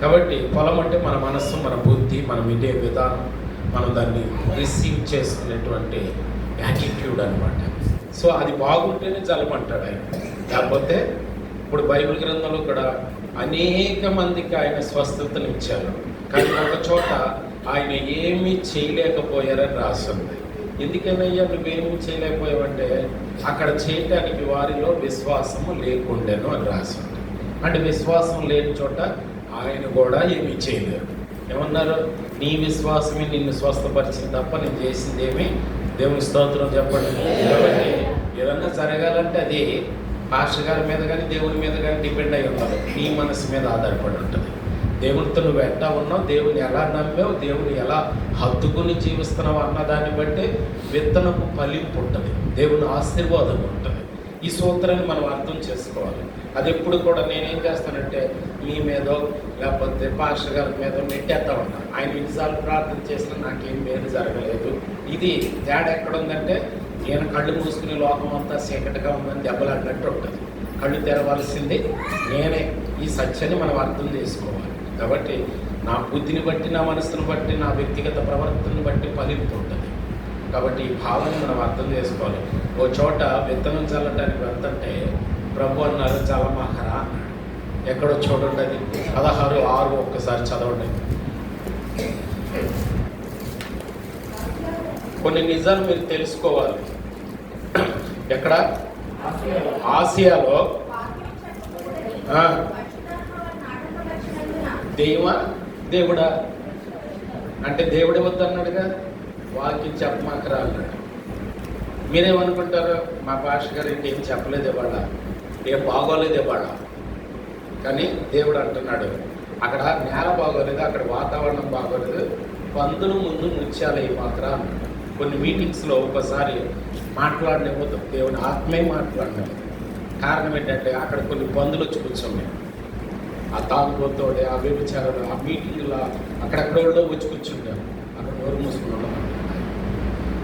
కాబట్టి పొలం అంటే మన మనస్సు, మన బుద్ధి, మనం ఇదే విధానం, మనం దాన్ని రిసీవ్ చేసుకునేటువంటి యాటిట్యూడ్ అనమాట. సో అది బాగుంటేనే జలమంటాడు ఆయన. కాకపోతే ఇప్పుడు బైబిల్ గ్రంథంలో కూడా అనేక మందికి ఆయన స్వస్థతను ఇచ్చారు, కానీ ఒక చోట ఆయన ఏమీ చేయలేకపోయారని రాస్తుంది. ఎందుకనయ్యా నువ్వేమీ చేయలేకపోయావంటే అక్కడ చేయటానికి వారిలో విశ్వాసము లేకుండేను అని రాస్తుంది. అంటే విశ్వాసం లేని చోట ఆయన కూడా ఏమీ చేయలేరు. ఏమన్నారు? నీ విశ్వాసమే నిన్ను స్వస్థపరిచింది తప్ప నేను చేసింది ఏమి. దేవుని స్తోత్రం చెప్పండి. కాబట్టి ఏదన్నా జరగాలంటే అది పాస్టర్ గారి మీద కానీ దేవుని మీద కానీ డిపెండ్ అయి ఉండదు, నీ మనసు మీద ఆధారపడి ఉంటుంది. దేవునితో నువ్వు ఎట్లా ఉన్నావు, దేవుని ఎలా నమ్మావు, దేవుని ఎలా హత్తుకుని జీవిస్తున్నావు అన్న దాన్ని బట్టి విత్తనపు ఫలింపు ఉంటుంది, దేవుని ఆశీర్వాదం ఉంటుంది. ఈ సూత్రాన్ని మనం అర్థం చేసుకోవాలి. అది ఎప్పుడు కూడా నేనేం చేస్తానంటే మీ మీదో లేకపోతే పాస్టర్ గారి మీద నెట్టేస్తా ఉన్నాను. ఆయన ఎన్నిసార్లు ప్రార్థన చేసినా నాకేం మేలు జరగలేదు. ఇది తేడా ఎక్కడ ఉందంటే నేను కళ్ళు మూసుకునే లోకం అంతా చీకటిగా ఉందని దెబ్బలాడినట్టు ఉంటుంది. కళ్ళు తెరవలసింది నేనే. ఈ సత్యాన్ని మనం అర్థం చేసుకోవాలి. కాబట్టి నా బుద్ధిని బట్టి, నా మనసును బట్టి, నా వ్యక్తిగత ప్రవర్తనను బట్టి ఫలింపు ఉంటుంది. కాబట్టి ఈ భావాన్ని మనం అర్థం చేసుకోవాలి. ఓ చోట విత్తనం చల్లటానికి వెళ్తుంటే ప్రభు అన్నారు చల్లమాకరా అన్నాడు. ఎక్కడో చూడండి, అది 16:6 ఒక్కసారి చదవండి. కొన్ని నిజాలు మీరు తెలుసుకోవాలి. ఎక్కడ? ఆసియాలో దేవుడా అంటే దేవుడే వద్దన్నాడుగా, వాక్యం చెప్పమాకరా అన్నాడు. మీరేమనుకుంటారు? మా పాస్టర్ గారు ఏంటి ఏం చెప్పలేదు ఇవాళ, ఏం బాగోలేదు ఇవాళ. కానీ దేవుడు అంటున్నాడు అక్కడ నేల బాగోలేదు, అక్కడ వాతావరణం బాగోలేదు, పందులు ముందు నృత్యాలు మాత్రం అన్నాడు. కొన్ని మీటింగ్స్లో ఒకసారి మాట్లాడలేకపోతే దేవుని ఆత్మే మాట్లాడలేదు. కారణం ఏంటంటే అక్కడ కొన్ని పందులు వచ్చి కూర్చోండి, ఆ తాగుబోతోడే, ఆ వ్యభిచారులు, ఆ మీటింగ్లో అక్కడెక్కడో వచ్చి కూర్చుంటారు. అక్కడ నోరు మూసుకున్నాం.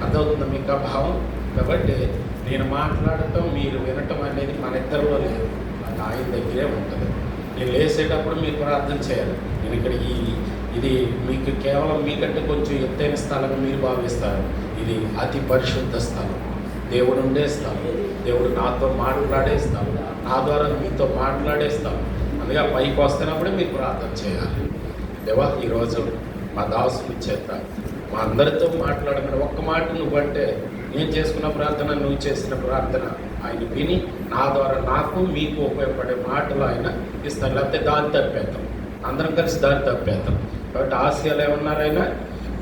అర్థమవుతుందా మీకు ఆ భావం? కాబట్టి నేను మాట్లాడటం మీరు వినటం అనేది మన ఇద్దరిలో లేదు, అది ఆయన దగ్గరే ఉంటుంది. నేను లేసేటప్పుడు మీరు ప్రార్థన చేయాలి. నేను ఇక్కడ ఇది మీకు కేవలం మీకంటే కొంచెం ఎత్తైన స్థలం మీరు భావిస్తారు. ఇది అతి పరిశుద్ధ స్థలం, దేవుడు ఉండే స్థలం, దేవుడు నాతో మాట్లాడే స్థలం, నా ద్వారా మీతో మాట్లాడే స్థలం. అందుకే పైకి వస్తున్నప్పుడే మీరు ప్రార్థన చేయాలి. దేవా ఈరోజు మా దాసుని చేత మా అందరితో మాట్లాడమని ఒక్క మాట నువ్వంటే నేను చేసుకున్న ప్రార్థన, నువ్వు చేసిన ప్రార్థన ఆయన విని నా ద్వారా నాకు మీకు ఉపయోగపడే మాటలు ఆయన ఇస్తారు. లేకపోతే దారి తప్పేద్దాం, అందరం కలిసి దారి తప్పేద్దాం. కాబట్టి ఆసియాలో ఏమన్నారు ఆయన?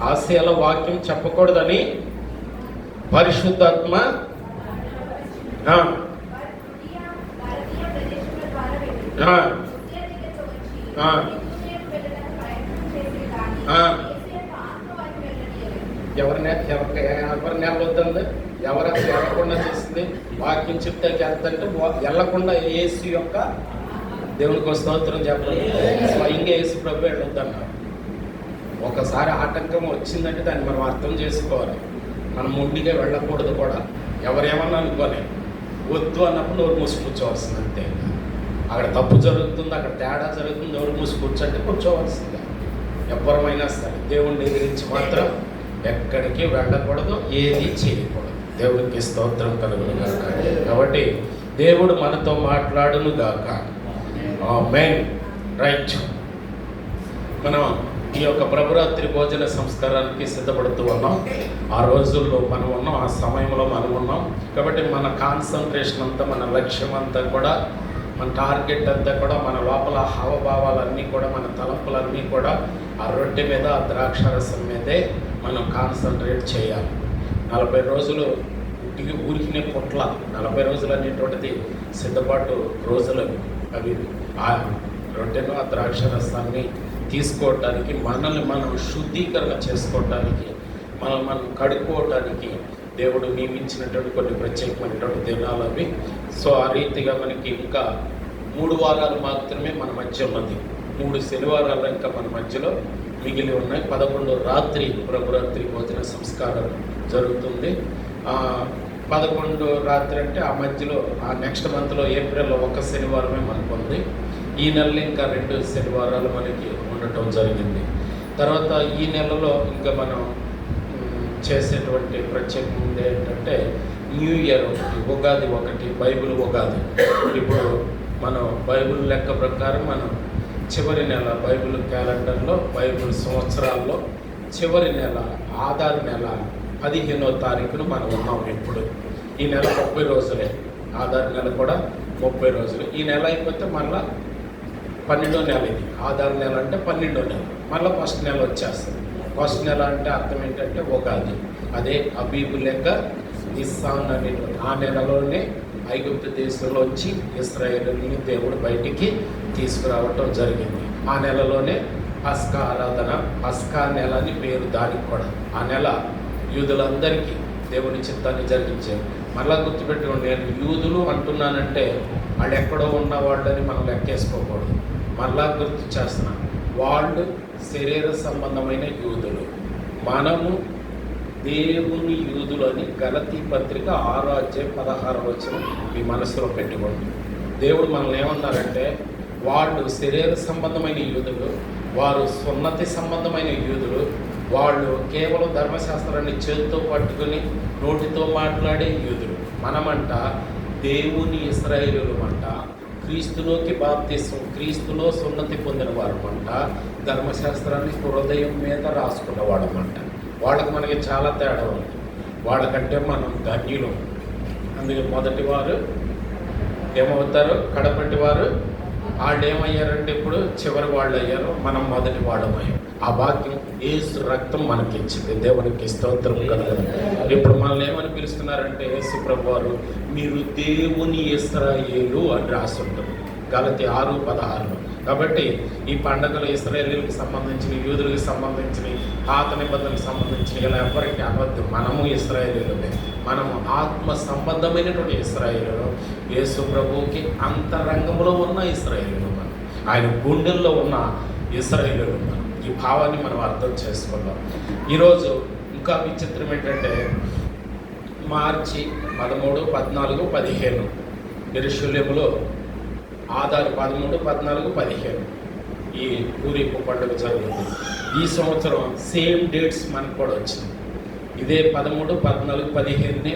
ఆసియాలో వాక్యం చెప్పకూడదని పరిశుద్ధాత్మ ఎవరి నెల వద్దంది, ఎవరు వెళ్ళకుండా చేసింది. వాక్యం చెప్తే వెళ్తుంటే వెళ్ళకుండా యేసు యొక్క దేవునికి స్తోత్రం చెప్పండి. స్వయంగా యేసు ప్రభు వెళ్ళొద్దన్నారు. ఒకసారి ఆటంకం వచ్చిందంటే దాన్ని మనం అర్థం చేసుకోవాలి. మనం మొండిగా వెళ్ళకూడదు కూడా. ఎవరేమన్నా అనుకోని వద్దు అన్నప్పుడు నోరు మూసి కూర్చోవలసింది అంతే. అక్కడ తప్పు జరుగుతుంది, అక్కడ తేడా జరుగుతుంది, నోరు మూసి కూర్చోంటే కూర్చోవలసిందే. ఎవరమైనా సరే దేవుణ్ణి ఎదిరించి మాత్రం ఎక్కడికి వెళ్ళకూడదు, ఏది చేయకూడదు. దేవుడికి స్తోత్రం కలుగును గాక. కాబట్టి దేవుడు మనతో మాట్లాడును గాక. ఆమేన్. రైట్, మనం ఈ యొక్క ప్రభురాత్రి భోజన సంస్కారానికి సిద్ధపడుతూ ఉన్నాం. ఆ రోజుల్లో మనం ఉన్నాం, ఆ సమయంలో మనం ఉన్నాం. కాబట్టి మన కాన్సన్ట్రేషన్ అంతా, మన లక్ష్యం అంతా కూడా, మన టార్గెట్ అంతా కూడా, మన లోపల హావభావాలన్నీ కూడా, మన తలంపులన్నీ కూడా ఆ రొట్టె మీద, ఆ ద్రాక్షారసం మీదే మనం కాన్సన్ట్రేట్ చేయాలి. 40 రోజులు ఊరికినే పుట్ల 40 రోజులు అనేటువంటిది సిద్ధపాటు రోజులు. అవి ఆ రొట్టెను, ఆ ద్రాక్షారసాన్ని తీసుకోవటానికి, మనల్ని మనం శుద్ధీకరణ చేసుకోవటానికి, మనం కడుక్కోవటానికి దేవుడు నియమించినటువంటి కొన్ని ప్రత్యేకమైనటువంటి దినాలు అవి. సో ఆ రీతిగా మనకి ఇంకా 3 వారాలు మాత్రమే మన మధ్య ఉన్నది. 3 శనివారాలు ఇంకా మన మధ్యలో మిగిలి ఉన్నాయి. 11 రాత్రి ప్రభురాత్రి భోజన సంస్కారం జరుగుతుంది. 11 రాత్రి అంటే ఆ మధ్యలో, ఆ నెక్స్ట్ మంత్లో ఏప్రిల్లో 1 శనివారమే మనకు ఉంది. ఈ నెలలో ఇంకా 2 శనివారాలు మనకి ఉండటం జరిగింది. తర్వాత ఈ నెలలో ఇంకా మనం చేసేటువంటి ప్రత్యేకత ఏంటంటే న్యూ ఇయర్ ఒకటి, ఉగాది ఒకటి, బైబిల్ ఉగాది. ఇప్పుడు మనం బైబిల్ లెక్క ప్రకారం మనం చివరి నెల బైబిల్ క్యాలెండర్లో, బైబిల్ సంవత్సరాల్లో చివరి నెల ఆధార్ నెల 15వ తారీఖున మనం ఉన్నాం. ఇప్పుడు ఈ నెల 30 రోజులే, ఆధార్ నెల కూడా 30 రోజులు. ఈ నెల అయిపోతే మళ్ళీ 12వ నెల. ఇది ఆధార్ నెల అంటే 12వ నెల, మళ్ళీ ఫస్ట్ నెల వచ్చేస్తుంది. ఫస్ట్ నెల అంటే అర్థం ఏంటంటే ఉగాది. అదే అబీబు లెక్క నిస్సాన్ అనేటువంటి ఆ నెలలోనే ఐగుప్తు దేశంలోంచి ఇశ్రాయేలుని దేవుడు బయటికి తీసుకురావటం జరిగింది. ఆ నెలలోనే పస్కా ఆరాధన, పస్కా నెల అని పేరు దానికి కూడా. ఆ నెల యూదులందరికీ దేవుని చిత్తాన్ని జరిగించారు. మళ్ళా గుర్తుపెట్టుకోండి, నేను యూదులు అంటున్నానంటే వాళ్ళు ఎక్కడో ఉన్నవాళ్ళని మనం లెక్కేసుకోకూడదు. మళ్ళా గుర్తు చేస్తున్నాను, వాళ్ళు శరీర సంబంధమైన యూదులు, మనము దేవుని యూదులు అని గలతీ పత్రిక 6:16 మీ మనసులో పెట్టుకోండి. దేవుడు మనల్ని ఏమన్నారంటే, వాళ్ళు శరీర సంబంధమైన యూదులు, వారు సున్నతి సంబంధమైన యూదులు, వాళ్ళు కేవలం ధర్మశాస్త్రాన్ని చేతితో పట్టుకుని నోటితో మాట్లాడే యూదులు. మనమంట దేవుని ఇశ్రాయేలుమంట, క్రీస్తులోకి బాప్తిసం, క్రీస్తులో సున్నతి పొందిన వారమంట, ధర్మశాస్త్రాన్ని హృదయం మీద రాసుకున్నవాడమంట. వాళ్ళకి మనకి చాలా తేడా ఉంది. వాళ్ళకంటే మనం ధన్యులు. అందుకే మొదటి వారు ఏమవుతారు, కడపటి వారు. వాళ్ళు ఏమయ్యారంటే ఇప్పుడు చివరి వాళ్ళు అయ్యారు, మనం మొదటి వాళ్ళమయ్యాం. ఆ భాగ్యం యేసు రక్తం మనకిచ్చింది. దేవునికి స్తోత్రం కలగదు. ఇప్పుడు మనల్ని ఏమని పిలుస్తున్నారంటే, యేసు ప్రభు వారు మీరు దేవుని ఇశ్రాయేలు అని రాసి ఉంటుంది గలతీ 6:16. కాబట్టి ఈ పండుగలు ఇశ్రాయేలుకి సంబంధించిన, యూదులకు సంబంధించిన, పాత నిబంధనలకు సంబంధించిన ఇలా ఎవరికి అనవద్దు. మనము ఇశ్రాయేలులమే. మనము ఆత్మ సంబంధమైనటువంటి ఇశ్రాయేలు, యేసు ప్రభువుకి అంతరంగంలో ఉన్న ఇశ్రాయేలు, మనం ఆయన గుండెల్లో ఉన్న ఇశ్రాయేలు. మనం ఈ భావాన్ని మనం అర్థం చేసుకున్నాం. ఈరోజు ఇంకా విచిత్రం ఏంటంటే, మార్చి 13, 14, 15 యెరూషలేములో ఆధార్ 13, 14, 15 ఈ పూరీపు పండుగ జరిగింది. ఈ సంవత్సరం సేమ్ డేట్స్ మనకు కూడా వచ్చింది. ఇదే 13, 14, 15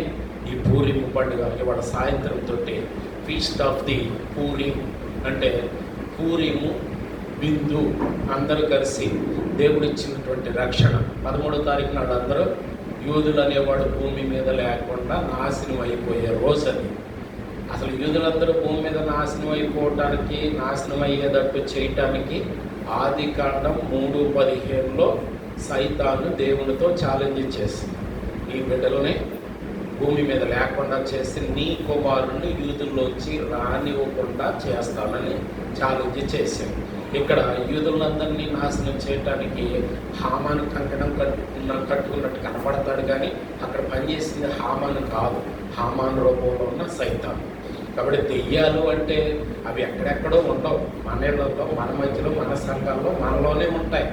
ఈ పూరీపు పండుగ. ఇవాళ సాయంత్రంతో ఫీస్ట్ ఆఫ్ ది పూరీం, అంటే పూరీము బిందు, అందరూ కలిసి దేవుడు ఇచ్చినటువంటి రక్షణ. 13వ తారీఖు నాడు అందరూ యూదులు అనేవాడు భూమి మీద లేకుండా నాశనం అయిపోయే రోజు అది. అసలు యూదులందరూ భూమి మీద నాశనం అయిపోవటానికి, నాశనం అయ్యేటట్టు చేయటానికి ఆదికాండం 3:15లో సైతాను దేవునితో ఛాలెంజ్ చేసింది. నీ బిడ్డలని భూమి మీద లేకుండా చేసి నీ కుమారుని యూదుల్లోంచి రానివ్వకుండా చేస్తానని ఛాలెంజ్ చేసింది. ఇక్కడ యూదులందరినీ నాశనం చేయటానికి హామాను కంకణం కట్టుకున్నట్టు కనపడతాడు, కానీ అక్కడ పనిచేసింది హామాను కాదు, హామాను రూపంలో ఉన్న సైతాను. కాబట్టి దెయ్యాలు అంటే అవి ఎక్కడెక్కడో ఉండవు, మన ఇళ్ళలో, మన మధ్యలో, మన సంఘాల్లో, మనలోనే ఉంటాయి.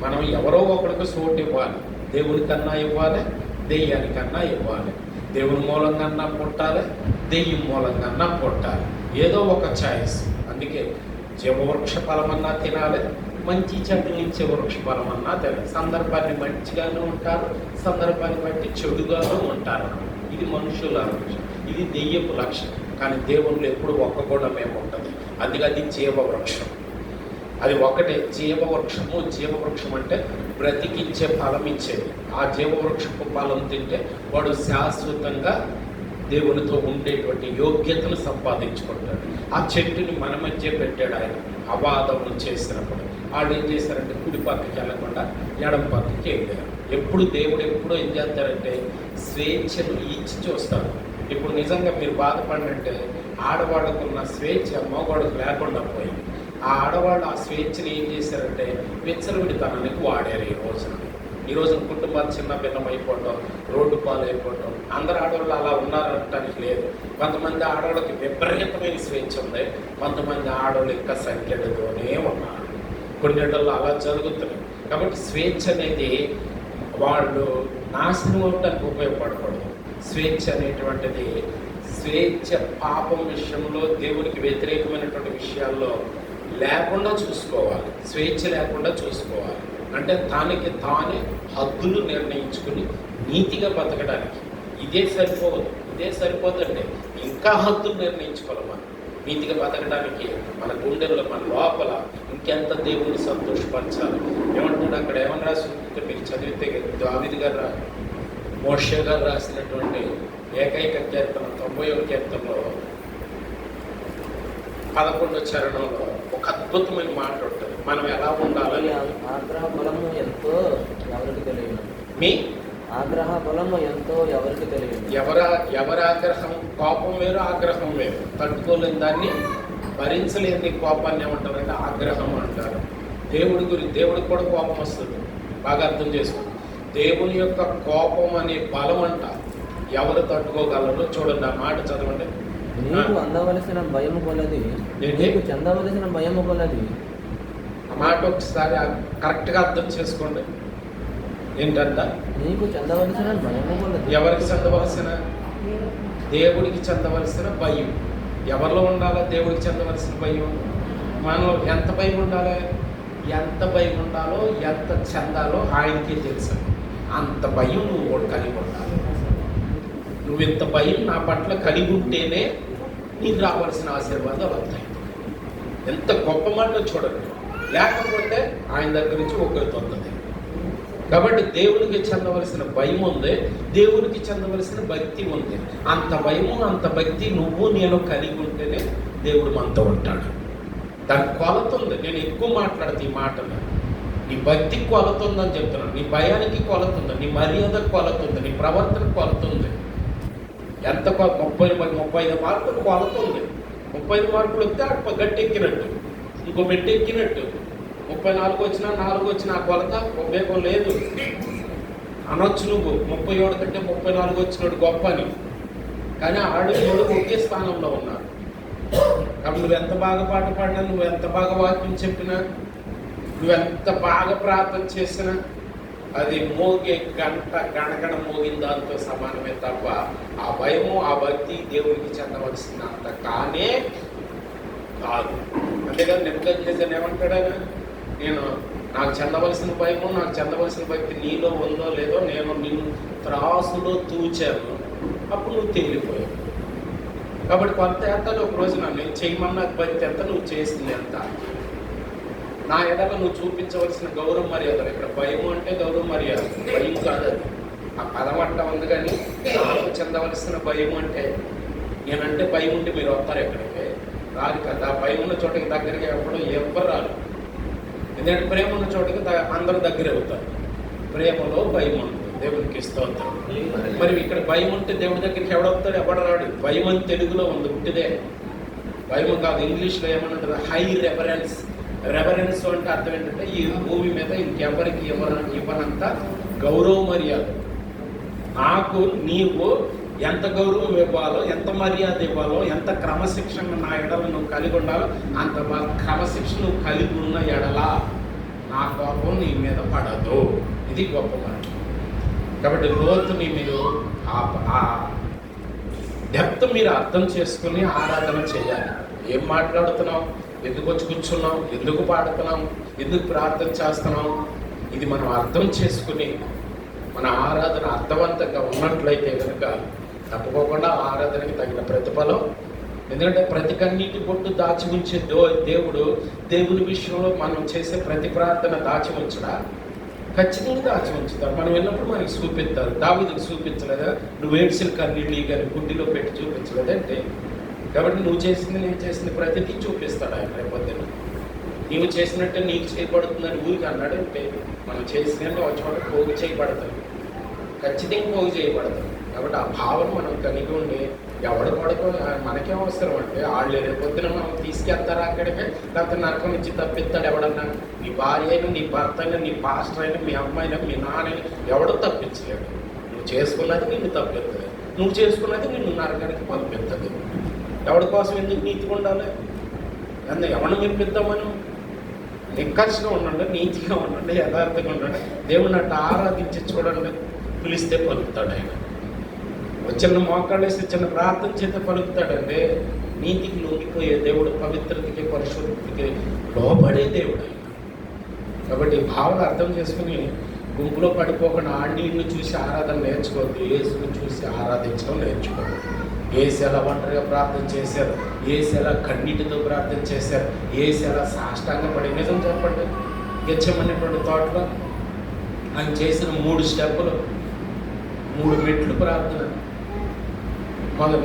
మనం ఎవరో ఒకరికి చోటు ఇవ్వాలి. దేవునికన్నా ఇవ్వాలి, దెయ్యానికన్నా ఇవ్వాలి. దేవుని మూలంగా పుట్టాలి, దెయ్యం మూలంగా పుట్టాలి. ఏదో ఒక ఛాయిస్. అందుకే జీవవృక్ష ఫలమన్నా తినాలి, మంచి చెడ్డలు ఇచ్చే వృక్ష ఫలమన్నా తినాలి. సందర్భాన్ని మంచిగానే ఉంటారు, సందర్భాన్ని బట్టి చెడుగాను ఉంటారు. ఇది మనుషుల లక్షణం, ఇది దెయ్యపు లక్షణం. కానీ దేవుళ్ళు ఎప్పుడు ఒక్క గుణమే ఉంటుంది. అది జీవవృక్షం. అది ఒకటే జీవవృక్షము. జీవవృక్షం అంటే బ్రతికించే ఫలం ఇచ్చేది. ఆ జీవవృక్షపు ఫలం తింటే వాడు శాశ్వతంగా దేవునితో ఉండేటువంటి యోగ్యతను సంపాదించుకుంటాడు. ఆ చెట్టుని మన మధ్య పెట్టాడు ఆయన. అవాదములు చేసినప్పుడు వాళ్ళు ఏం చేశారంటే కుడి పక్కకి వెళ్ళకుండా ఎడం పక్కకి వెళ్ళారు. ఎప్పుడు దేవుడు ఎప్పుడో ఏం చేస్తారంటే స్వేచ్ఛను ఇచ్చి చూస్తారు. ఇప్పుడు నిజంగా మీరు బాధపడినట్టే ఆడవాళ్ళకున్న స్వేచ్ఛ మగవాళ్ళకు లేకుండా పోయింది. ఆ ఆడవాళ్ళు ఆ స్వేచ్ఛని ఏం చేశారంటే విచ్చలవిడితనానికి వాడారు. ఈ రోజున కుటుంబాలు చిన్న భిన్నం అయిపోవటం, రోడ్డు పాలు అయిపోవటం. అందరు ఆడవాళ్ళు అలా ఉన్నారనటానికి లేదు. కొంతమంది ఆడవాళ్ళకి విపరీతమైన స్వేచ్ఛ ఉంది, కొంతమంది ఆడవాళ్ళు ఇంకా సంఖ్యలతోనే ఉన్నారు. కొన్నిళ్ళల్లో అలా జరుగుతుంది. కాబట్టి స్వేచ్ఛ అనేది వాళ్ళు నాశనం అవటానికి ఉపయోగపడకూడదు. స్వేచ్ఛ అనేటువంటిది, స్వేచ్ఛ పాపం విషయంలో, దేవునికి వ్యతిరేకమైనటువంటి విషయాల్లో లేకుండా చూసుకోవాలి, స్వేచ్ఛ లేకుండా చూసుకోవాలి. అంటే తానికి తానే హద్దులు నిర్ణయించుకుని నీతిగా బతకడానికి. ఇదే సరిపోదండి, ఇంకా హద్దులు నిర్ణయించుకోవాలి. మనం నీతిగా బతకడానికి మన గుండెల్లో, మన లోపల ఇంకెంత దేవుని సంతోషపరచాలి. ఏమంటున్నాడు అక్కడ, ఏమని రాసి మీరు చదివితే దావీదు గారు, మోషే గారు రాసినటువంటి ఏకైక కీర్తన 90వ కీర్తనలో 11వ చరణంలో ఒక అద్భుతమైన మాట ఉంటుంది. మనం ఎలా ఉండాలని. ఆగ్రహ బలము ఎంతో ఎవరికి తెలియదు. మీ ఆగ్రహ బలము ఎంతో ఎవరికి తెలియదు. ఎవరి ఆగ్రహం, కోపం వేరు, ఆగ్రహం వేరు. తట్టుకోలేని దాన్ని, భరించలేని కోపాన్ని ఏమంటారంటే ఆగ్రహం అంటారు. దేవుడికి కూడా కోపం వస్తుంది. బాగా అర్థం చేసుకోండి. దేవుని యొక్క కోపం అనే బలం అంట ఎవరు తట్టుకోగలరో చూడండి. ఆ మాట చదవండి. నీకు అందవలసిన భయము కొలది, నీకు చెందవలసిన భయము కొలది. ఆ మాట ఒకసారి కరెక్ట్గా అర్థం చేసుకోండి. ఏంటంట? నీకు చెందవలసిన భయము కొలది. ఎవరికి చెందవలసిన? దేవుడికి చెందవలసిన భయం. ఎవరిలో ఉండాలా దేవుడికి చెందవలసిన భయం? మనలో ఎంత భయం ఉండాలి? ఎంత భయం ఉండాలో, ఎంత చెందాలో ఆయనకే తెలుసు. అంత భయం నువ్వు కలిగి ఉండాలి. నువ్వు ఇంత భయం నా పట్ల కలిగి ఉంటేనే నీకు రావాల్సిన ఆశీర్వాదాలు వస్తాయి. ఎంత గొప్ప మాట చూడండి. లేకపోతే ఆయన దగ్గర నుంచి ఒకరికి వస్తుంది. కాబట్టి దేవునికి చెందవలసిన భయం ఉంది, దేవునికి చెందవలసిన భక్తి ఉంది. అంత భయము, అంత భక్తి నువ్వు నేను కలిగి ఉంటేనే దేవుడు మనతో ఉంటాడు. దానికి కొలత ఉంది. నేను ఎక్కువ మాట్లాడితే ఈ మాటలు, నీ భక్తికి కొలత ఉందని చెప్తున్నాను. నీ భయానికి కొలత ఉంది, నీ మర్యాదకు కొలత ఉంది, నీ ప్రవర్తనకు కొలత ఉంది. ఎంత 35 మార్కులు కొలత ఉంది. 35 మార్కులు వస్తే అక్కడ గట్టి ఎక్కినట్టు, ఇంకో మెట్టు ఎక్కినట్టు. 34 వచ్చినా 4 వచ్చినా ఆ కొలత ఉపయోగం లేదు అనొచ్చు. నువ్వు 37 కంటే 34 వచ్చినాడు గొప్ప అని. కానీ ఆడు ఒకే స్థానంలో ఉన్నాడు. కాబట్టి నువ్వు ఎంత బాగా పాట పాడినా, నువ్వు ఎంత బాగా వాక్యం చెప్పినా, నువ్వెంత బాగా ప్రార్థన చేసినా అది మోగే గణగణ మోగిన దాంతో సమానమే తప్ప ఆ భయము, ఆ భక్తి దేవుడికి చెందవలసినంత కానే కాదు. అంతేకాదు నెబుకద్నెజర్ ఏమంటాడని, నాకు చెందవలసిన భయము, నాకు చెందవలసిన భక్తి నీలో ఉందో లేదో నేను నిన్ను త్రాసులో తూచాను, అప్పుడు నువ్వు తేలిపోయావు. కాబట్టి కొంత ఎంతలో ఒక రోజు నన్ను చేయమన్న భక్తి ఎంత, నువ్వు చేసింది ఎంత, నా ఎడల నువ్వు చూపించవలసిన గౌరవ మర్యాదలు. ఇక్కడ భయము అంటే గౌరవ మర్యాద, భయం కాదు అది. ఆ పదం అట్ట ఉంది. కానీ నాకు చెందవలసిన భయం అంటే, నేనంటే భయం ఉంటే మీరు వస్తారు ఎక్కడికి రాదు కదా. భయం ఉన్న చోటకి దగ్గరికి ఎవ్వరు రారు. ఎందుకంటే ప్రేమ ఉన్న చోటకి అందరూ దగ్గర అవుతారు. ప్రేమలో భయం ఉంటుంది, దేవునికి స్తోత్రం. మరి ఇక్కడ భయం ఉంటే దేవుడి దగ్గరికి ఎవడవుతాడు? ఎవడు రాడు. భయం అని తెలుగులో ఉంది, పుట్టిదే. భయం కాదు. ఇంగ్లీష్లో ఏమన్నా హై రెఫరెన్స్. రెఫరెన్స్ అంటే అర్థం ఏంటంటే ఈ భూమి మీద ఇంకెవరికి ఇవ్వనంత గౌరవ మర్యాద. నాకు నీవు ఎంత గౌరవం ఇవ్వాలో, ఎంత మర్యాద ఇవ్వాలో, ఎంత క్రమశిక్షణ నా ఎడల నువ్వు కలిగి ఉండాలో అంత క్రమశిక్షణ నువ్వు కలిగి ఉన్న ఎడల నా కోపం నీ మీద పడదు. ఇది గొప్ప మాట. కాబట్టి లోతుని మీరు ఆ డెప్త్ మీరు అర్థం చేసుకుని ఆరాధన చేయాలి. ఏం మాట్లాడుతున్నావు, ఎందుకు వచ్చి కూర్చున్నాం, ఎందుకు పాడుతున్నాం, ఎందుకు ప్రార్థన చేస్తున్నాం, ఇది మనం అర్థం చేసుకుని మన ఆరాధన అర్థవంతంగా ఉన్నట్లయితే కనుక తప్పుకోకుండా ఆరాధనకి తగిన ప్రతిఫలం. ఎందుకంటే ప్రతి కన్నీటి బొట్టు దాచి ఉంచే దేవుడు దేవుని విషయంలో మనం చేసే ప్రతి ప్రార్థన దాచి ఉంచడా? ఖచ్చితంగా దాచి ఉంచుతారు. మనం వెళ్ళినప్పుడు మనకి చూపిస్తారు. దావీదుకు చూపించలేదా? నువ్వు ఏడ్చిన కన్నీళ్ళు కానీ గుడ్డిలో పెట్టి చూపించలేదంటే. కాబట్టి నువ్వు చేసింది, నేను చేసింది ప్రతిదీ చూపిస్తాడు ఆయన. రేపొద్దున నీవు చేసినట్టే నీకు చేయబడుతుందని ఊరికి అన్నాడంటే మనం చేసినట్టు ఒక చోట పోగు చేయబడతాం, ఖచ్చితంగా పోగు చేయబడతాం. కాబట్టి ఆ భావన మనం కలిగి ఉండి ఎవడు పడుకో మనకేం అవసరం అంటే వాళ్ళు రేపొద్దున మనం తీసుకెళ్తారా అక్కడికి, లేకపోతే నరకం నుంచి తప్పిస్తాడు ఎవడన్నా. నీ భార్య అయినా, నీ భర్త అయినా, నీ పాస్టర్ అయినా, మీ అమ్మాయినా, మీ నాన్నైనా ఎవడో తప్పించలేడు. నువ్వు చేసుకున్నది నిన్ను తప్పిస్తుంది, నువ్వు చేసుకున్నది నిన్ను నరకానికి పంపిస్తుంది. ఎవడి కోసం ఎందుకు నీతిగా ఉండాలి? ఎవరిని మెప్పిద్దామని నిక్కర్షగా ఉండండి, నీతిగా ఉండండి, యథార్థంగా ఉండండి. దేవుడిని అట్టు ఆరాధించి చూడండి. పిలిస్తే పలుకుతాడు ఆయన. చిన్న మోకాళ్ళేసి చిన్న ప్రార్థన చేస్తే పలుకుతాడండి. నీతికి లొంగిపోయే దేవుడు, పవిత్రతకి పరిశుద్ధతకి లోబడే దేవుడు ఆయన. కాబట్టి ఈ భావన అర్థం చేసుకుని గుంపులో పడిపోకుండా ఆండీని చూసి ఆరాధన నేర్చుకోవద్దు, యేసుని చూసి ఆరాధించడం నేర్చుకోవద్దు. యేసు ఎలా ఒంటరిగా ప్రార్థన చేశారు, యేసు ఎలా కన్నీటితో ప్రార్థన చేశారు, యేసు ఎలా సాష్టాంగ పడి, నిజం చెప్పండి, గెచ్చమనేటువంటి తోటలో ఆయన చేసిన 3 స్టెప్పులు, 3 మెట్లు ప్రార్థన.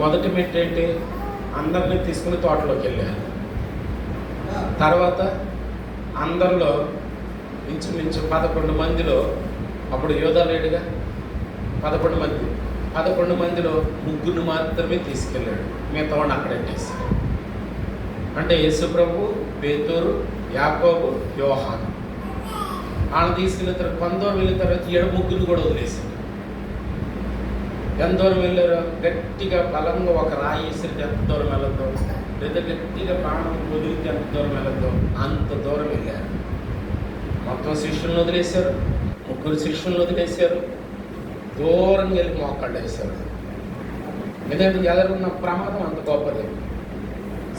మొదటి మెట్టు ఏంటి? అందరినీ తీసుకుని తోటలోకి వెళ్ళారు. తర్వాత అందరిలో ఇంచుమించు 11 మందిలో, అప్పుడు యోధా లేడుగా, 11 మందిలో 3 మాత్రమే తీసుకెళ్ళాడు, మిగతా వాడిని అక్కడెట్టేశాడు. అంటే యేసుప్రభు, పేతురు, యాకోబు, యోహాను వాళ్ళని తీసుకెళ్ళిన తర్వాత కొంత దూరం వెళ్ళిన తర్వాత 7 కూడా వదిలేశాడు. ఎంత దూరం వెళ్ళారో గట్టిగా బలంగా ఒక రాయి వేసితే ఎంత దూరం వెళ్ళద్దు, లేదా గట్టిగా ప్రాణం వదిలితే ఎంత దూరం వెళ్ళద్దు, అంత దూరం వెళ్ళారు. మొత్తం శిష్యులను వదిలేశారు, 3 శిష్యులను వదిలేశారు, దూరంగా వెళ్ళి మోకాళ్ళు వేశారు. ఎందుకంటే ఎదురున్న ప్రమాదం అంత గొప్పది.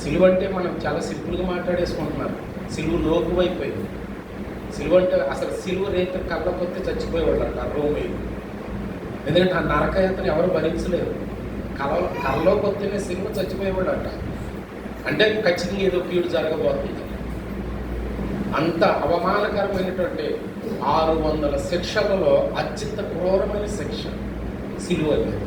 సిలువ అంటే మనం చాలా సింపుల్గా మాట్లాడేసుకుంటున్నారు, సిలువ లోకువైపోయింది. సిలువ అంటే అసలు సిలువ రేత కళ్ళకొత్తే చచ్చిపోయేవాళ్ళు అంట రోమీలు. ఎందుకంటే ఆ నరకయాత్రను ఎవరు భరించలేరు, కళ్ళలోకి వస్తేనే సిలువ చచ్చిపోయేవాడు అంట. అంటే ఖచ్చితంగా ఏదో కీడు జరగబోతుంది. అంత అవమానకరమైనటువంటి 600 శిక్షలలో అత్యంత క్రూరమైన శిక్ష సిలువ అనేది.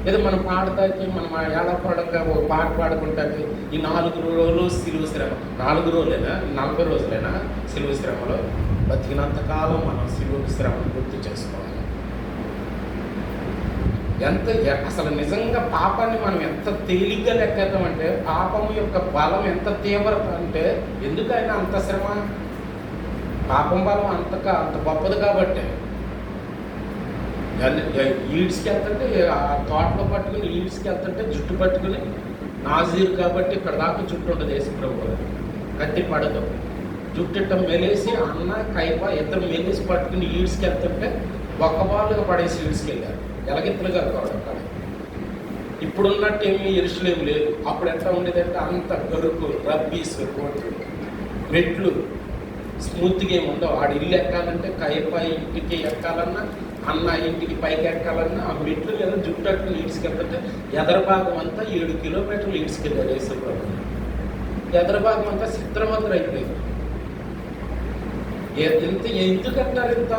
ఏదో మనం పాడతాకి, మనం ఏడపాడంగా ఒక పాట పాడుకుంటాకి ఈ 4 రోజులు సిలువ శ్రమ, 4 రోజులైనా 40 రోజులైనా సిలువ శ్రమలో బతికినంతకాలం మనం సిలువ శ్రమను గుర్తు చేసుకోవాలి. అసలు నిజంగా పాపాన్ని మనం ఎంత తేలిగ్గా లెక్కేద్దామంటే, పాపము యొక్క బలం ఎంత తీవ్రత అంటే, ఎందుకైనా అంత శ్రమ, పాపం బలం అంత గొప్పది కాబట్టి. ఈడ్స్కి వెళ్తుంటే ఆ తోటలో పట్టుకుని ఈడ్స్కి వెళ్తుంటే జుట్టు పట్టుకుని, నాజీరు కాబట్టి ఇక్కడ దాకా జుట్టు ఉంటుంది యేసుప్రభు, కత్తి పడదు, జుట్టు మెలేసి అన్న కైప ఇద్దరు మెలేసి పట్టుకుని ఈడ్స్కి వెళ్తుంటే ఒక్కబాలుగా పడేసి ఈడ్స్కి వెళ్ళారు. ఎలగెత్తులుగా కావడం కాదు. ఇప్పుడున్నట్టు ఏమీ ఎరుసలేం లేదు. అప్పుడు ఎట్లా ఉండేదంటే అంత గరుకు, రబ్బీస్, కోట్లు, మెట్లు స్మూత్గా ఏమి ఉండవు. ఆడ ఇల్లు ఎక్కాలంటే కైప ఇంటికి ఎక్కాలన్నా, అన్న ఇంటికి పైకి ఎక్కాలన్నా ఆ మెట్లు మీద జుట్టు అట్టుకుని ఈడ్చుకెళ్తుంటే ఎదర భాగం అంతా 7 కిలోమీటర్లు ఈడ్చుకెళ్ళారు యేసుప్రభు. ఎదర భాగం అంతా చిత్రవంతులు అయిపోయింది. ఎందుకు అంటారు ఇంత?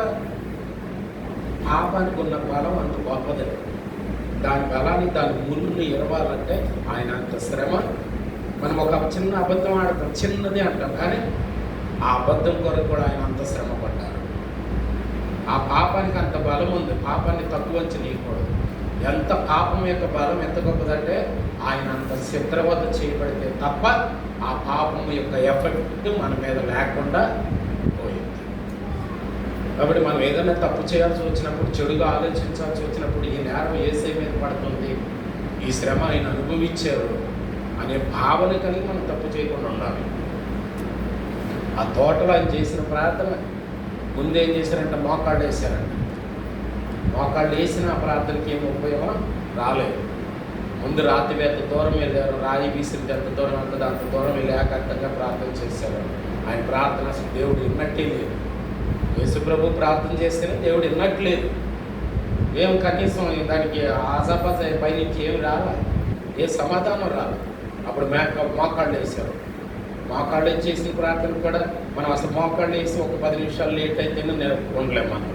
పాపానికి ఉన్న బలం అంత గొప్పది. దాని బలాన్ని, దాని ముళ్ళుని ఇరవాలంటే ఆయన అంత శ్రమ. మనం ఒక చిన్న అబద్ధం ఆడతాం, చిన్నది అంటాం, కానీ ఆ అబద్ధం కొరకు కూడా ఆయన అంత శ్రమ పడ్డారు. ఆ పాపానికి అంత బలం ఉంది. పాపాన్ని తక్కువ చేయకూడదు. ఎంత పాపం యొక్క బలం ఎంత గొప్పదంటే, ఆయన అంత చిత్రవద్ద చేయబడితే తప్ప ఆ పాపం యొక్క ఎఫెక్ట్ మన మీద లేకుండా పోయింది. కాబట్టి మనం ఏదైనా తప్పు చేయాల్సి వచ్చినప్పుడు, చెడుగా ఆలోచించాల్సి వచ్చినప్పుడు, ఈ నేరం యేసయ్య మీద పడుతుంది, ఈ శ్రమ ఆయన అనుభవించారు అనే భావన కలిగి మనం తప్పు చేయకుండా ఉండాలి. ఆ తోటలో ఆయన చేసిన ప్రార్థన ముందేం చేశారంటే మోకాళ్ళు వేశారంట. మోకాళ్ళు వేసిన ఆ ప్రార్థనకి ఏం ఉపయోగం రాలేదు. ముందు రాత్రి ఎంత దూరం వెళ్ళారు, రాయి విసిరితే ఎంత దూరం అంతది, అంత దూరం వెళ్ళి ఏకాంతంగా ప్రార్థన చేశారు. ఆయన ప్రార్థన అసలు దేవుడు విన్నట్టే లేదు. యేసుప్రభు ప్రార్థన చేస్తేనే దేవుడు విన్నట్లేదు. ఏం కనీసం దానికి ఆజాపాజ పైనుంచి ఏమి రాలా, ఏ సమాధానం రాలా. అప్పుడు మోకాళ్ళు వేశారు. మోకాళ్ళు చేసిన ప్రార్థన కూడా మనం అసలు మోకాళ్ళు వేసి ఒక 10 నిమిషాలు లేట్ అయితేనే ఉండలేము. మనం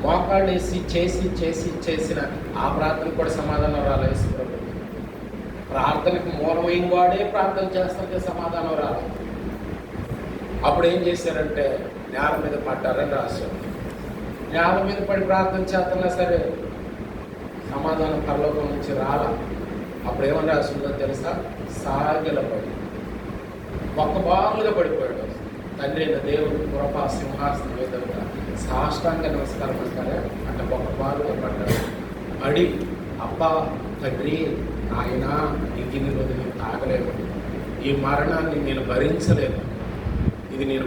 మోకాళ్ళు వేసి చేసిన ఆ ప్రార్థన కూడా సమాధానం రాలే. యేసుప్రభు ప్రార్థనకు మూలమైన వాడే ప్రార్థన చేస్తుంటే సమాధానం రాలేదు. అప్పుడు ఏం చేశారంటే నేల మీద పడ్డారని రాశారు. నేల మీద పడి ప్రార్థన చేస్తున్నా సరే సమాధానం పరలోకం నుంచి రాలా. అప్పుడు ఏమని రాసిందో తెలుసా? సాగిలపడి ఒక్కబారులుగా పడిపోయాడు. తండ్రి అయిన దేవుడు కృపా సింహాసనం ఎదురుగా సాష్టాంగ నమస్కారం అంటారే అంటే ఒక్కబారులుగా పడ్డాడు. అడి అబ్బా తండ్రి, ఆయన ఇంక ఇన్ని రోజులు నేను తాగలేను, ఈ మరణాన్ని నేను భరించలేను, ఇది నేను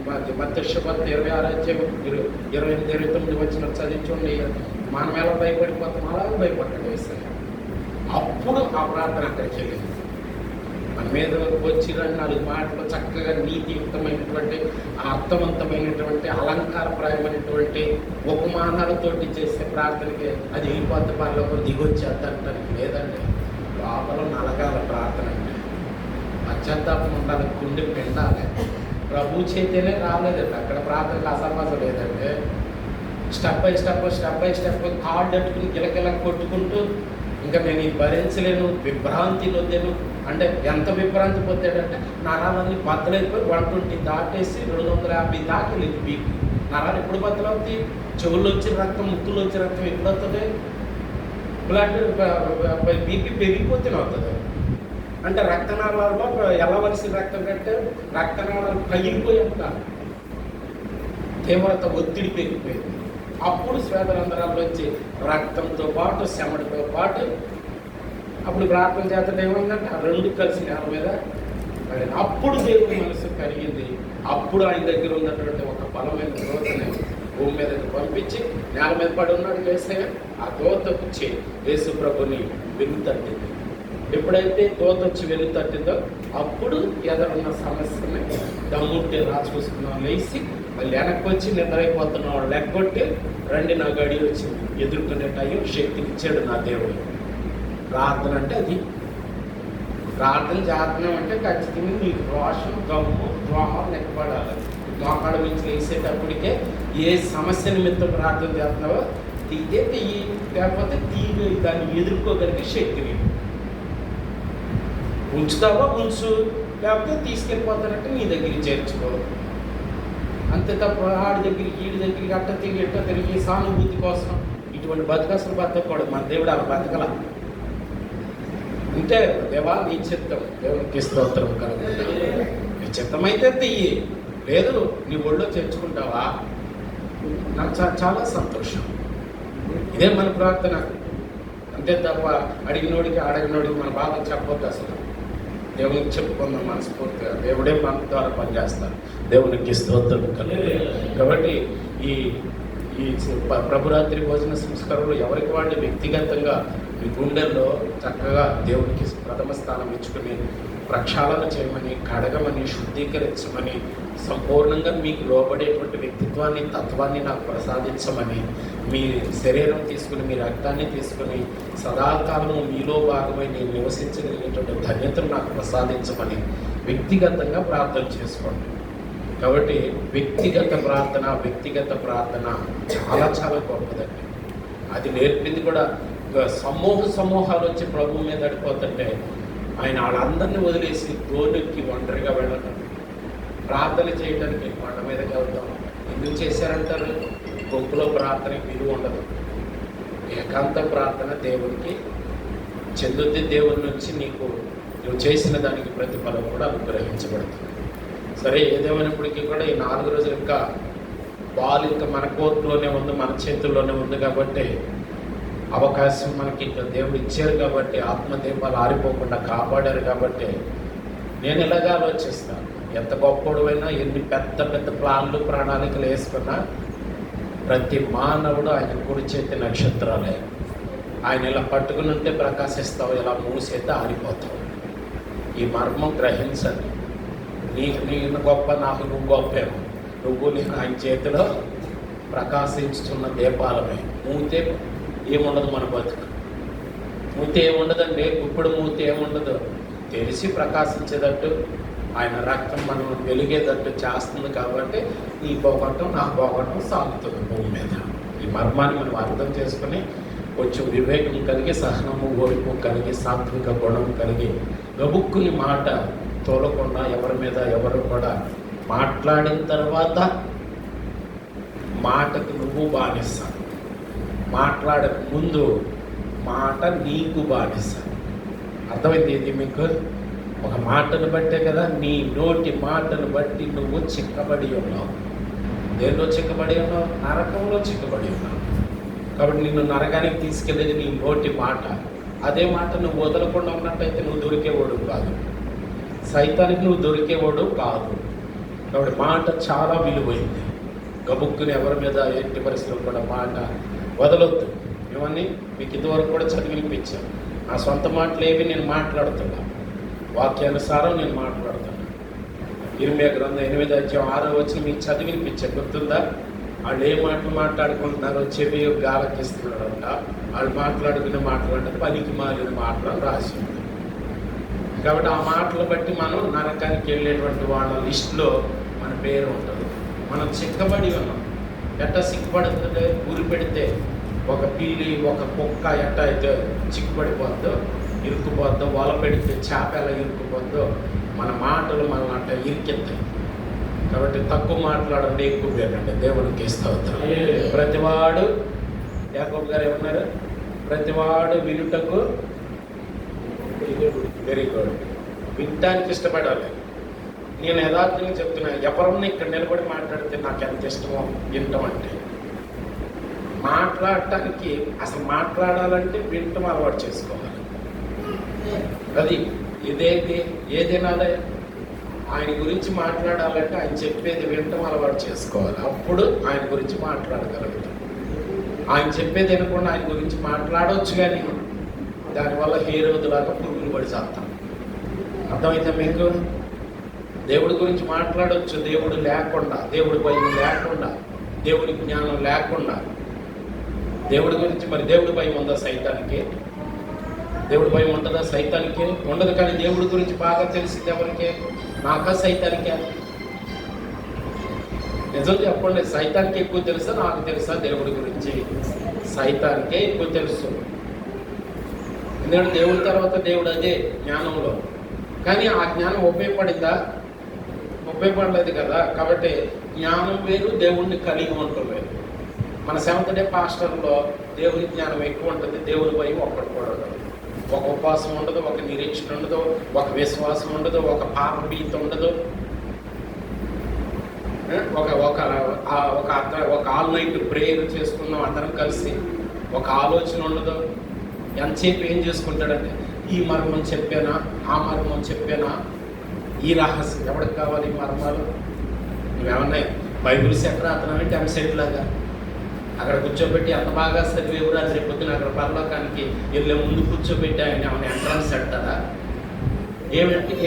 మత్స్యపత్ 26:28-29 వచ్చిన చదివించండి. మనం ఎలా భయపడిపోతాం అలాగే భయపడ్డాడు యేసయ్య. అప్పుడు ఆ ప్రార్థన అక్కడికి వెళ్ళింది. మన మీద వచ్చిన 4 మాటలు చక్కగా నీతియుక్తమైనటువంటి అర్థవంతమైనటువంటి అలంకారప్రాయమైనటువంటి ఉపమానాలతోటి చేసే ప్రార్థనకి అది వెళ్ళిపోతే పనిలో దిగొచ్చేద్దంటానికి లేదండి. లోపల నలగాల ప్రార్థన అంటే పశ్చాత్తాపం ఉండాలి, గుండె పిండాలి. ప్రభు చేతేనే రాలేదండి. అక్కడ ప్రార్థనకు అసమాసం లేదంటే స్టెప్ బై స్టెప్ కార్డు అట్టుకుని గిలగిల కొట్టుకుంటూ ఇంకా నేను ఇది భరించలేను, విభ్రాంతి నొందాను అంటే ఎంత విభ్రాంతి పొందాడంటే నరాలన్నీ బద్దలైపోయి 120 దాటేసి 250 దాకా లేదు బీపీ. నరాలు ఎప్పుడు బద్దలవుతాయి? చెవుల్లో వచ్చిన రక్తం, ముక్కుల్లో వచ్చిన రక్తం ఎప్పుడు వస్తుంది? బ్లడ్ బీపీ పెరిగిపోతేనే అవుతుంది. అంటే రక్తనాళాల్లో వెళ్ళవలసిన రక్తం కంటే రక్తనాళాలు పగిలిపోయి ఉంటారు, తీవ్రత ఒత్తిడి పెరిగిపోయింది. అప్పుడు శ్వేతరంధ్రాల్లో వచ్చి రక్తంతో పాటు శమడితో పాటు అప్పుడు ప్రార్థన చేత ఏమైందంటే ఆ 2 కలిసి నేల మీద పడింది. అప్పుడు దేవుని మనసు కలిగింది. అప్పుడు ఆయన దగ్గర ఉన్నటువంటి ఒక బలమైన దూతని భూమి మీదకి పంపించి నేల మీద పడి ఉన్నాడు యేసయ్య. ఆ దూత వచ్చి యేసు ప్రభుని వెన్ను తట్టింది. ఎప్పుడైతే దూత వచ్చి వెన్ను తట్టిందో అప్పుడు ఎదురున్న సమస్యని దమ్ముంటే రాజుకొసుకున్నాం లేచి మళ్ళీ వెనక్కి వచ్చి నిద్రైపోతున్న వాళ్ళు లెక్కొట్టి రండి నా గడి వచ్చింది ఎదుర్కొనే టైం శక్తిని ఇచ్చాడు నా దేవుడు. ప్రార్థన అంటే అది. ప్రార్థన చేస్తున్నాం అంటే ఖచ్చితంగా నీకు రోషం, గమ్ము, ద్రోహం లెక్కపడాలి. మోకాళ్ళ నుంచి వేసేటప్పటికే ఏ సమస్య నిమిత్తం ప్రార్థన చేస్తున్నావో తీతే తీయి, లేకపోతే తీగి దాన్ని ఎదుర్కోగలిగే శక్తి నీకు. ఉంచుతావో ఉంచు, లేకపోతే తీసుకెళ్ళిపోతానంటే నీ దగ్గరికి చేర్చుకో. అంతే తప్ప ఆడి దగ్గరికి ఈడి దగ్గరికి అట్ట తిరిగి సానుభూతి కోసం ఇటువంటి బతకసలు బతకూడదు. మన దేవుడు అలా బతకల. అంటే దేవా నీ చిత్తం, దేవునికి స్తోత్రం కలుగుతుంది. నీ చిత్తమైతే తీయి, లేదు నీ ఒళ్ళో చేర్చుకుంటావా, నాకు చాలా సంతోషం. ఇదే మన ప్రార్థన. అంతే తప్ప అడిగినోడికి మన బాధ చెప్పొద్దు. అసలు దేవునికి చెప్పుకుందాం మనస్ఫూర్తిగా. దేవుడే మన ద్వారా పనిచేస్తారు. దేవునికి స్తోత్రం కలుగుతుంది. కాబట్టి ఈ ప్రభురాత్రి భోజన సంస్కారంలో ఎవరికి వాళ్ళు వ్యక్తిగతంగా మీ గుండెల్లో చక్కగా దేవునికి ప్రథమ స్థానం ఇచ్చుకుని ప్రక్షాళన చేయమని, కడగమని, శుద్ధీకరించమని, సంపూర్ణంగా మీకు లోబడేటువంటి వ్యక్తిత్వాన్ని, తత్వాన్ని నాకు ప్రసాదించమని, మీ శరీరం తీసుకుని, మీ రక్తాన్ని తీసుకుని సదాకాలము మీలో భాగమై నేను నివసించగలిగేటువంటి ధన్యతను నాకు ప్రసాదించమని వ్యక్తిగతంగా ప్రార్థన చేసుకోండి. కాబట్టి వ్యక్తిగత ప్రార్థన చాలా గొప్పదండి. అది నేర్పింది కూడా. సమూహాలు వచ్చి ప్రభు మీద అడిపోతుంటే ఆయన వాళ్ళందరినీ వదిలేసి దోనికి ఒంటరిగా వెళ్ళటం, ప్రార్థన చేయడానికి కొండ మీదకి వెళ్తాం. ఎందుకు చేశారంటారు? గుంపులో ప్రార్థనకి విలువ ఉండదు. ఏకాంత ప్రార్థన దేవునికి చెందుద్ది. దేవుని నుంచి నువ్వు చేసిన దానికి ప్రతిఫలం కూడా అనుగ్రహించబడుతుంది. సరే, ఏదేమైనప్పటికీ కూడా ఈ 4 రోజులు ఇంకా బాల్ ఇంకా మన కోర్టులోనే ఉంది, మన చేతుల్లోనే ఉంది. కాబట్టి అవకాశం మనకి ఇంకా దేవుడు ఇచ్చారు కాబట్టి, ఆత్మదీపాలు ఆరిపోకుండా కాపాడారు కాబట్టి నేను ఇలాగా ఆలోచిస్తాను. ఎంత గొప్పవాడైనా, ఎన్ని పెద్ద ప్లాన్లు, ప్రణాళికలు వేసుకున్నా ప్రతి మానవుడు ఆయన కుడి చేతి నక్షత్రాలే. ఆయన ఇలా పట్టుకుని ఉంటే ప్రకాశిస్తావు, ఇలా మూసేస్తే ఆరిపోతావు. ఈ మర్మం గ్రహించండి. నేను గొప్ప, నాకు నువ్వు గొప్పేమో. నేను ఆయన చేతిలో ప్రకాశించుతున్న దీపాలమే. మూతే ఏముండదు మన బతుకు. మూతే ఏముండదండి. ఇప్పుడు మూతే ఏముండదు. తెలిసి ప్రకాశించేటట్టు ఆయన రక్తం మనం వెలిగేటట్టు చేస్తుంది. కాబట్టి నీ పోగొట్టం, నా పోగొట్టం సాగుతుంది భూమి మీద. ఈ మర్మాన్ని మనం అర్థం చేసుకుని కొంచెం వివేకం కలిగి, సహనము, ఓర్పు కలిగి, సాత్విక గుణం కలిగి, గబుక్కుని మాట తోలకుండా ఎవరి మీద ఎవరు కూడా మాట్లాడిన తర్వాత మాటకు నువ్వు బానిస్తాను. మాట్లాడక ముందు మాట నీకు బానిస్తాను. అర్థమైంది ఇది మీకు? ఒక మాటను బట్టే కదా, నీ నోటి మాటను బట్టి నువ్వు చిక్కబడి ఉన్నావు. దేనిలో చిక్కబడి ఉన్నావు? నరకంలో చిక్కబడి ఉన్నావు. కాబట్టి నిన్ను నరకానికి తీసుకెళ్ళేది నీ నోటి మాట. అదే మాట నువ్వు వదలకుండా ఉన్నట్టయితే నువ్వు దొరికేవాడు కాదు, సైతానికి నువ్వు దొరికేవాడు కాదు. కాబట్టి మాట చాలా విలువైంది. గబుక్కుని ఎవరి మీద ఎట్టి పరిస్థితుల్లో కూడా మాట వదలొద్దు. ఇవన్నీ మీకు ఇంతవరకు కూడా చదివినిపించాను. నా సొంత మాటలు ఏవి నేను మాట్లాడుతున్నా. వాక్యానుసారం నేను మాట్లాడుతాను. ఇర్మియా గ్రంథం 8:6 మీకు చదివినిపించే గుర్తుందా? వాళ్ళు ఏ మాటలు మాట్లాడుకుంటున్నారో చెవి గాలకిస్తున్నాడంట. వాళ్ళు మాట్లాడుకునే మాటలు పనికి మాలిన మాటలు రాసి ఉంది. కాబట్టి ఆ మాటలు బట్టి మనం నరకానికి వెళ్ళేటువంటి వాళ్ళ లిస్టులో మన పేరు ఉంటుంది. మనం చిక్కబడి ఉన్నాం. ఎట్ట సిక్కుపడుతుంది? ఊరి పెడితే ఒక పిల్లి ఒక కుక్క ఎట్ట అయితే చిక్కుపడిపోద్దో, ఇరుక్కుపోద్దో, వల పెడితే చేప ఎలా ఇరుక్కుపోద్దో, మన మాటలు మనం అట్ట ఇరికెత్తాయి. కాబట్టి తక్కువ మాట్లాడండి, ఎక్కువ పేరండి. దేవునికి స్తోత్రం. ప్రతివాడు, యాకోబు గారు ఏమన్నారు? ప్రతివాడు వినుటకు వెరీ గుడ్, వినటానికి ఇష్టపడాలి. నేను యథార్థంగా చెప్తున్నా, ఎవరన్నా ఇక్కడ నిలబడి మాట్లాడితే నాకు ఎంత ఇష్టమో వినటం అంటే. మాట్లాడటానికి అసలు మాట్లాడాలంటే వినటం అలవాటు చేసుకోవాలి. అది ఏదైనాదే ఆయన గురించి మాట్లాడాలంటే ఆయన చెప్పేది వినటం అలవాటు చేసుకోవాలి. అప్పుడు ఆయన గురించి మాట్లాడగలుగుతాం. ఆయన చెప్పేది వినకుండా ఆయన గురించి మాట్లాడవచ్చు, కానీ దానివల్ల హేరోదులాగా పురుగులు పడి చేస్తాం. అర్థమైతే మీకు? దేవుడి గురించి మాట్లాడవచ్చు దేవుడు లేకుండా, దేవుడి భయం లేకుండా, దేవుడి జ్ఞానం లేకుండా. దేవుడి గురించి మరి దేవుడి భయం ఉందా సైతానికి? దేవుడి భయం ఉంటుందా సైతానికి? ఉండదు. కానీ దేవుడి గురించి బాగా తెలిసింది ఎవరికి? నాకా సైతానికే? నిజం చెప్పండి, సైతానికి ఎక్కువ తెలుసా నాకు తెలుసా? దేవుడి గురించి సైతానికే ఎక్కువ తెలుసు. ఎందుకంటే దేవుడి తర్వాత దేవుడు అదే జ్ఞానంలో. కానీ ఆ జ్ఞానం ఉపయోగపడిందా? ఉపయోగపడలేదు కదా. కాబట్టి జ్ఞానం వేరు, దేవుడిని కలిగి ఉండటం వేరు. మన సెవెంత్ డే పాస్టర్లో దేవుని జ్ఞానం ఎక్కువ ఉంటుంది, దేవుని భయం ఒక్కటి కూడా ఉండదు. ఒక ఉపవాసం ఉండదు, ఒక నిరీక్షణ ఉండదు, ఒక విశ్వాసం ఉండదు, ఒక పాపభీత ఉండదు, ఒక ఆల్ నైట్ ప్రేయర్ చేసుకున్నాం అందరం కలిసి, ఒక ఆలోచన ఉండదు. ఎంతసేపు ఏం చేసుకుంటాడంటే ఈ మర్మం చెప్పానా, ఆ మర్మం చెప్పానా, ఈ రహస్యం ఎవరికి కావాలి? ఈ మర్మాలు నువ్వేమన్నా బైబిల్ సెట్ రాతున్నానంటే ఎంసెట్ లాగా అక్కడ కూర్చోబెట్టి అంత బాగా చదివేవురా అని చెప్పొద్దున అక్కడ పరలోకానికి వెళ్ళే ముందు కూర్చోబెట్టి ఆయన ఏమైనా ఎంట్రన్స్ పెట్టారా?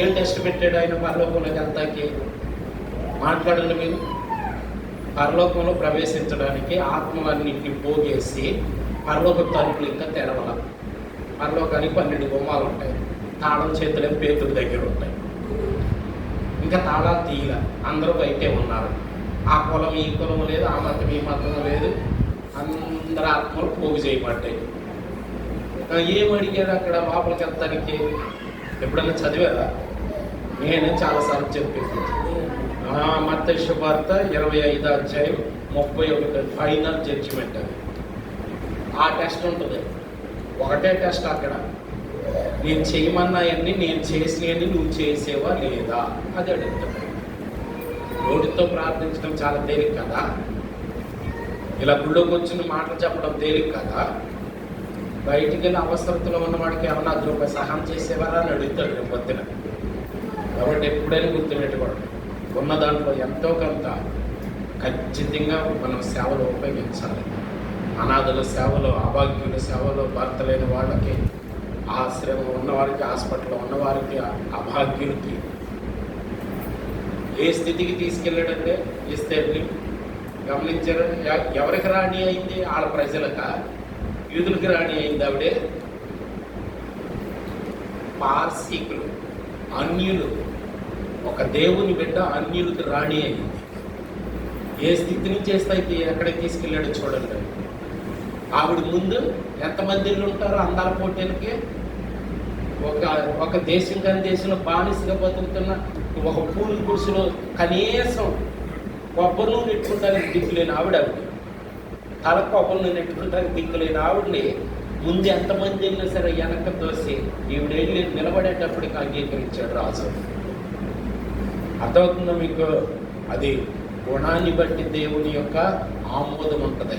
ఏం టెస్ట్ పెట్టాడు ఆయన పరలోకంలోకి వెళ్తాకి? మాట్లాడండి మీరు. పరలోకంలో ప్రవేశించడానికి ఆత్మలన్నింటినీ పోగేసి పరలోక తలుపులు ఇంకా తెరవల. పరలోకానికి 12 గుమ్మాలు ఉంటాయి. తాళం చేతులే పేతుల దగ్గర ఉంటాయి. ఇంకా తాళాలు తీయల, అందరూ బయటే ఉన్నారు. ఆ కులం ఈ కులం లేదు, ఆ మతం ఈ మతం లేదు, అందరు ఆత్మలు పోగు చేయబడ్డాయి. ఏమడిగాడు అక్కడ లోపలికి వెళ్తానికి? ఎప్పుడన్నా చదివారా? నేనే చాలాసార్లు చెప్పాను. మత్తయి శుభవార్త 25:31 ఫైనల్ జడ్జిమెంట్. అది ఆ టెస్ట్ ఉంటుంది. ఒకటే టెస్ట్ అక్కడ. నేను చేయమన్నాయన్నీ నేను చేసినవన్నీ నువ్వు చేసేవా లేదా అది అడుగుతాను. నోటితో ప్రార్థించడం చాలా తేలిక కదా. ఇలా గుళ్ళోకి వచ్చిన మాటలు చెప్పడం తేలిక కదా. బయటికి వెళ్ళి అవసరతలో ఉన్నవాడికి ఏమన్నా ₹10 సహాయం చేసేవారా అని అడుగుతాడు రేపు పొద్దున. కాబట్టి ఎప్పుడైనా గుర్తుపెట్టుకోండి, ఉన్న దాంట్లో ఎంతో కొంత ఖచ్చితంగా మనం సేవలు ఉపయోగించాలి. అనాథుల సేవలో, అభాగ్యుల సేవలో, భర్త లేని వాళ్ళకి, ఆశ్రమం ఉన్నవారికి, హాస్పిటల్లో ఉన్నవారికి, అభాగ్యులకి ఏ స్థితికి తీసుకెళ్ళాడంటే ఇస్తేర్ని గమనించారు. ఎవరికి రాణి అయింది? వాళ్ళ ప్రజలక, యూదులకి రాణి అయింది ఆవిడే. పార్సీకులు, అన్యులు, ఒక దేవుని బిడ్డ అన్యులకు రాణి అయింది. ఏ స్థితి నుంచి అయితే ఎక్కడికి తీసుకెళ్ళాడో చూడండి. ఆవిడ ముందు ఎంతమంది ఉంటారో అందాల పోటీలకి, ఒక దేశం కానీ దేశంలో బానిసగా బతుకుతున్న ఒక పూలు గుడిసెలో కనీసం కొబ్బరి నూనె నెట్టుకుంటానికి దిక్కులేని ఆవిడ. తల కొబ్బరి నూనె నెట్టుకుంటానికి దిక్కులేని ఆవిడని ముందు ఎంతమంది వెళ్ళినా సరే వెనక తోసి ఈవిడ వెళ్ళి నిలబడేటప్పటికి అంగీకరించాడు రాజు. అర్థమవుతుందో మీకు? అది గుణాన్ని బట్టి దేవుని యొక్క ఆమోదం ఉంటుంది.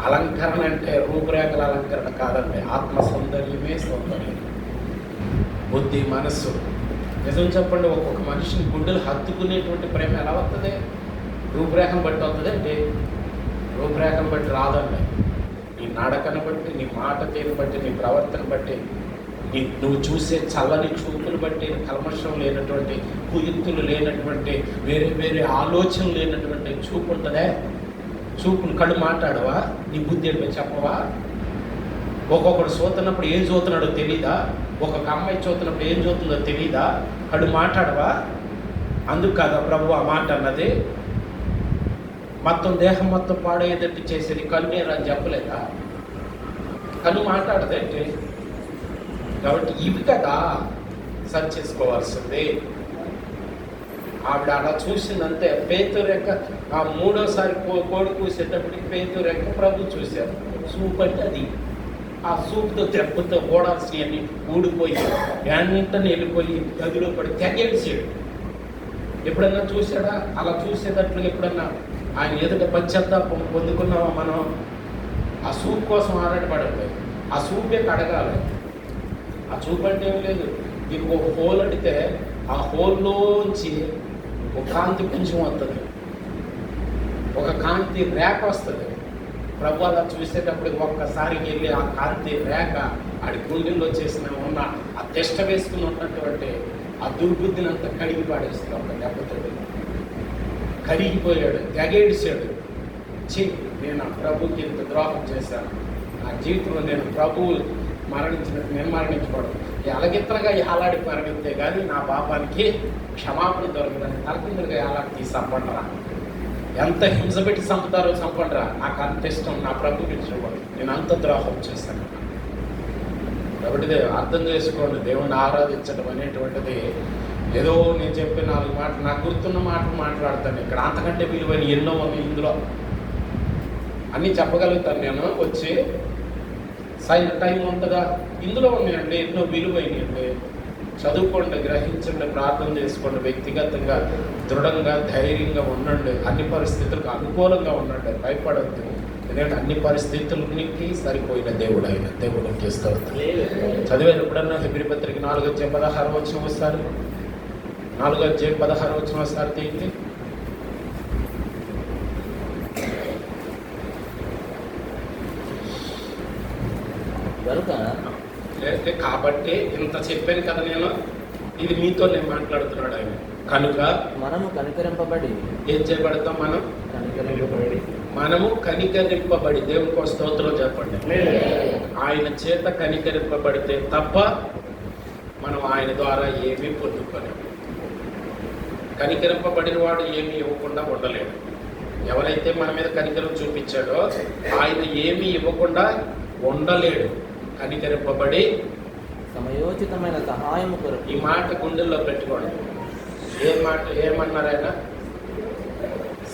అలంకరణ అంటే రూపురేఖల అలంకరణ కాదండి, ఆత్మ సౌందర్యమే సౌందర్యం. బుద్ధి, మనస్సు. నిజం చెప్పండి, ఒక్కొక్క మనిషిని గుండెలు హత్తుకునేటువంటి ప్రేమ ఎలా వస్తుంది? రూపురేఖను బట్టి వస్తుంది అండి. రూపురేఖను బట్టి రాదండి. నీ నడకను బట్టి, నీ మాట తీరు బట్టి, నీ ప్రవర్తన బట్టి నువ్వు చూసే చల్లని చూపులు బట్టి కల్మషం లేనటువంటి కుయుక్తులు లేనటువంటి వేరే వేరే ఆలోచన లేనటువంటి చూపు ఉంటుందే. చూపును కళ్ళు మాట్లాడవా? నీ బుద్ధి ఏంటో చెప్పవా? ఒక్కొక్కడు చూస్తున్నప్పుడు ఏం చూస్తున్నాడో తెలీదా? ఒక్కొక్క అమ్మాయి చూస్తున్నప్పుడు ఏం చూస్తుందో తెలీదా? కళ్ళు మాట్లాడవా? అందుకు కదా ప్రభు ఆ మాట అన్నది. మొత్తం దేహం మొత్తం పాడేటట్టు చేసేది కన్నేరు అని చెప్పలేదా? కళ్ళు మాట్లాడదేంటి? కాబట్టి ఇవి కదా సరి చేసుకోవాల్సింది. ఆవిడ అలా చూసిందంతే. పేతురు యొక్క ఆ మూడోసారి కోడి కూసేటప్పటికి పేతురు యొక్క ప్రభు చూశారు. సూప్ అంటే అది. ఆ సూప్తో తెప్పుతో ఓడాల్సినవన్నీ ఊడిపోయి వెంటనే వెళ్ళిపోయి గదిలో పడి తెగేసాడు. ఎప్పుడన్నా చూసాడా? అలా చూసేటట్లు ఎప్పుడన్నా ఆయన ఎదుట పశ్చాత్తాపం పొందుకున్నావా మనం? ఆ సూప్ కోసం ఆరాటపడలేదు. ఆ సూపే కడగాలి. ఆ సూప్ అంటే ఏం లేదు. దీనికి ఒక హోల్ అడిగితే ఆ హోల్లోంచి ఒక కాంతి కొంచెం వస్తుంది, ఒక కాంతి రేఖ వస్తుంది. ప్రభు అలా చూసేటప్పుడు ఒక్కసారి వెళ్ళి ఆ కాంతి రేఖ ఆడి గుండెల్లో చేసిన ఉన్న ఆ తిష్ట వేసుకుని ఉన్నటువంటి ఆ దుర్బుద్ధిని అంతా కడిగి పాడేస్తుంది. ఒక దెబ్బతో కరిగిపోయాడు, తెగేడిసాడు. నేను ఆ ప్రభుకి ఇంత ద్రోహం చేశాను. నా జీవితంలో నేను ప్రభువు మరణించినట్టు నేను మరణించకూడదు. ఎలగిత్తనగా ఏలాడి మరణిస్తే కానీ నా పాపానికి క్షమాపణ దొరకదని తలకిందులుగా ఏలాడి తీసి చంపండిరా. ఎంత హింస పెట్టి చంపుతారో చంపండిరా. నాకు అంత ఇష్టం నా ప్రభుకి ఇష్టం. నేను అంత ద్రోహం చేశాను. కాబట్టి అర్థం చేసుకోండి, దేవుణ్ణి ఆరాధించడం అనేటువంటిది ఏదో నేను చెప్పిన 4 మాటలు నాకు గుర్తున్న మాటలు మాట్లాడతాను. ఇక్కడ అంతకంటే విలువైన ఎన్నో ఉన్నాయి. ఇందులో అన్నీ చెప్పగలుగుతాను నేను. వచ్చి టైం ఉంటుందా? ఇందులో ఉన్నాయండి ఎన్నో విలువైనవి. చదువుకోండి, గ్రహించండి, ప్రార్థన చేసుకోండి, వ్యక్తిగతంగా దృఢంగా ధైర్యంగా ఉండండి, అన్ని పరిస్థితులకు అనుకూలంగా ఉండండి, భయపడద్దు. ఎందుకంటే అన్ని పరిస్థితులకి సరిపోయిన దేవుడు ఆయన. దేవుడికి స్తోత్రం. చదివేది ఎప్పుడన్నా హెబ్రీ పత్రిక 4:16 వస్తారు. 4:16 వస్తారు తీయండి. కాబట్టి ఇంత చెప్పాను కదా నేను. ఇది మీతో నేను మాట్లాడుతున్నాడు ఆయన. కనుక మనము కనికరింపబడి ఏం చేయబడతాం? మనము కనికరింపబడి. దేవునికి స్తోత్రం చెప్పండి. ఆయన చేత కనికరింపబడితే తప్ప మనం ఆయన ద్వారా ఏమీ పొందుకోలేము. కనికరింపబడిన వాడు ఏమీ ఇవ్వకుండా ఉండలేడు. ఎవరైతే మన మీద కనికరం చూపించాడో ఆయన ఏమీ ఇవ్వకుండా ఉండలేడు. కనికరింపబడి సమయోచితమైన సహాయము కొరకు. ఈ మాట గుండెల్లో పెట్టుకోండి. ఏమన్నారు ఆయన?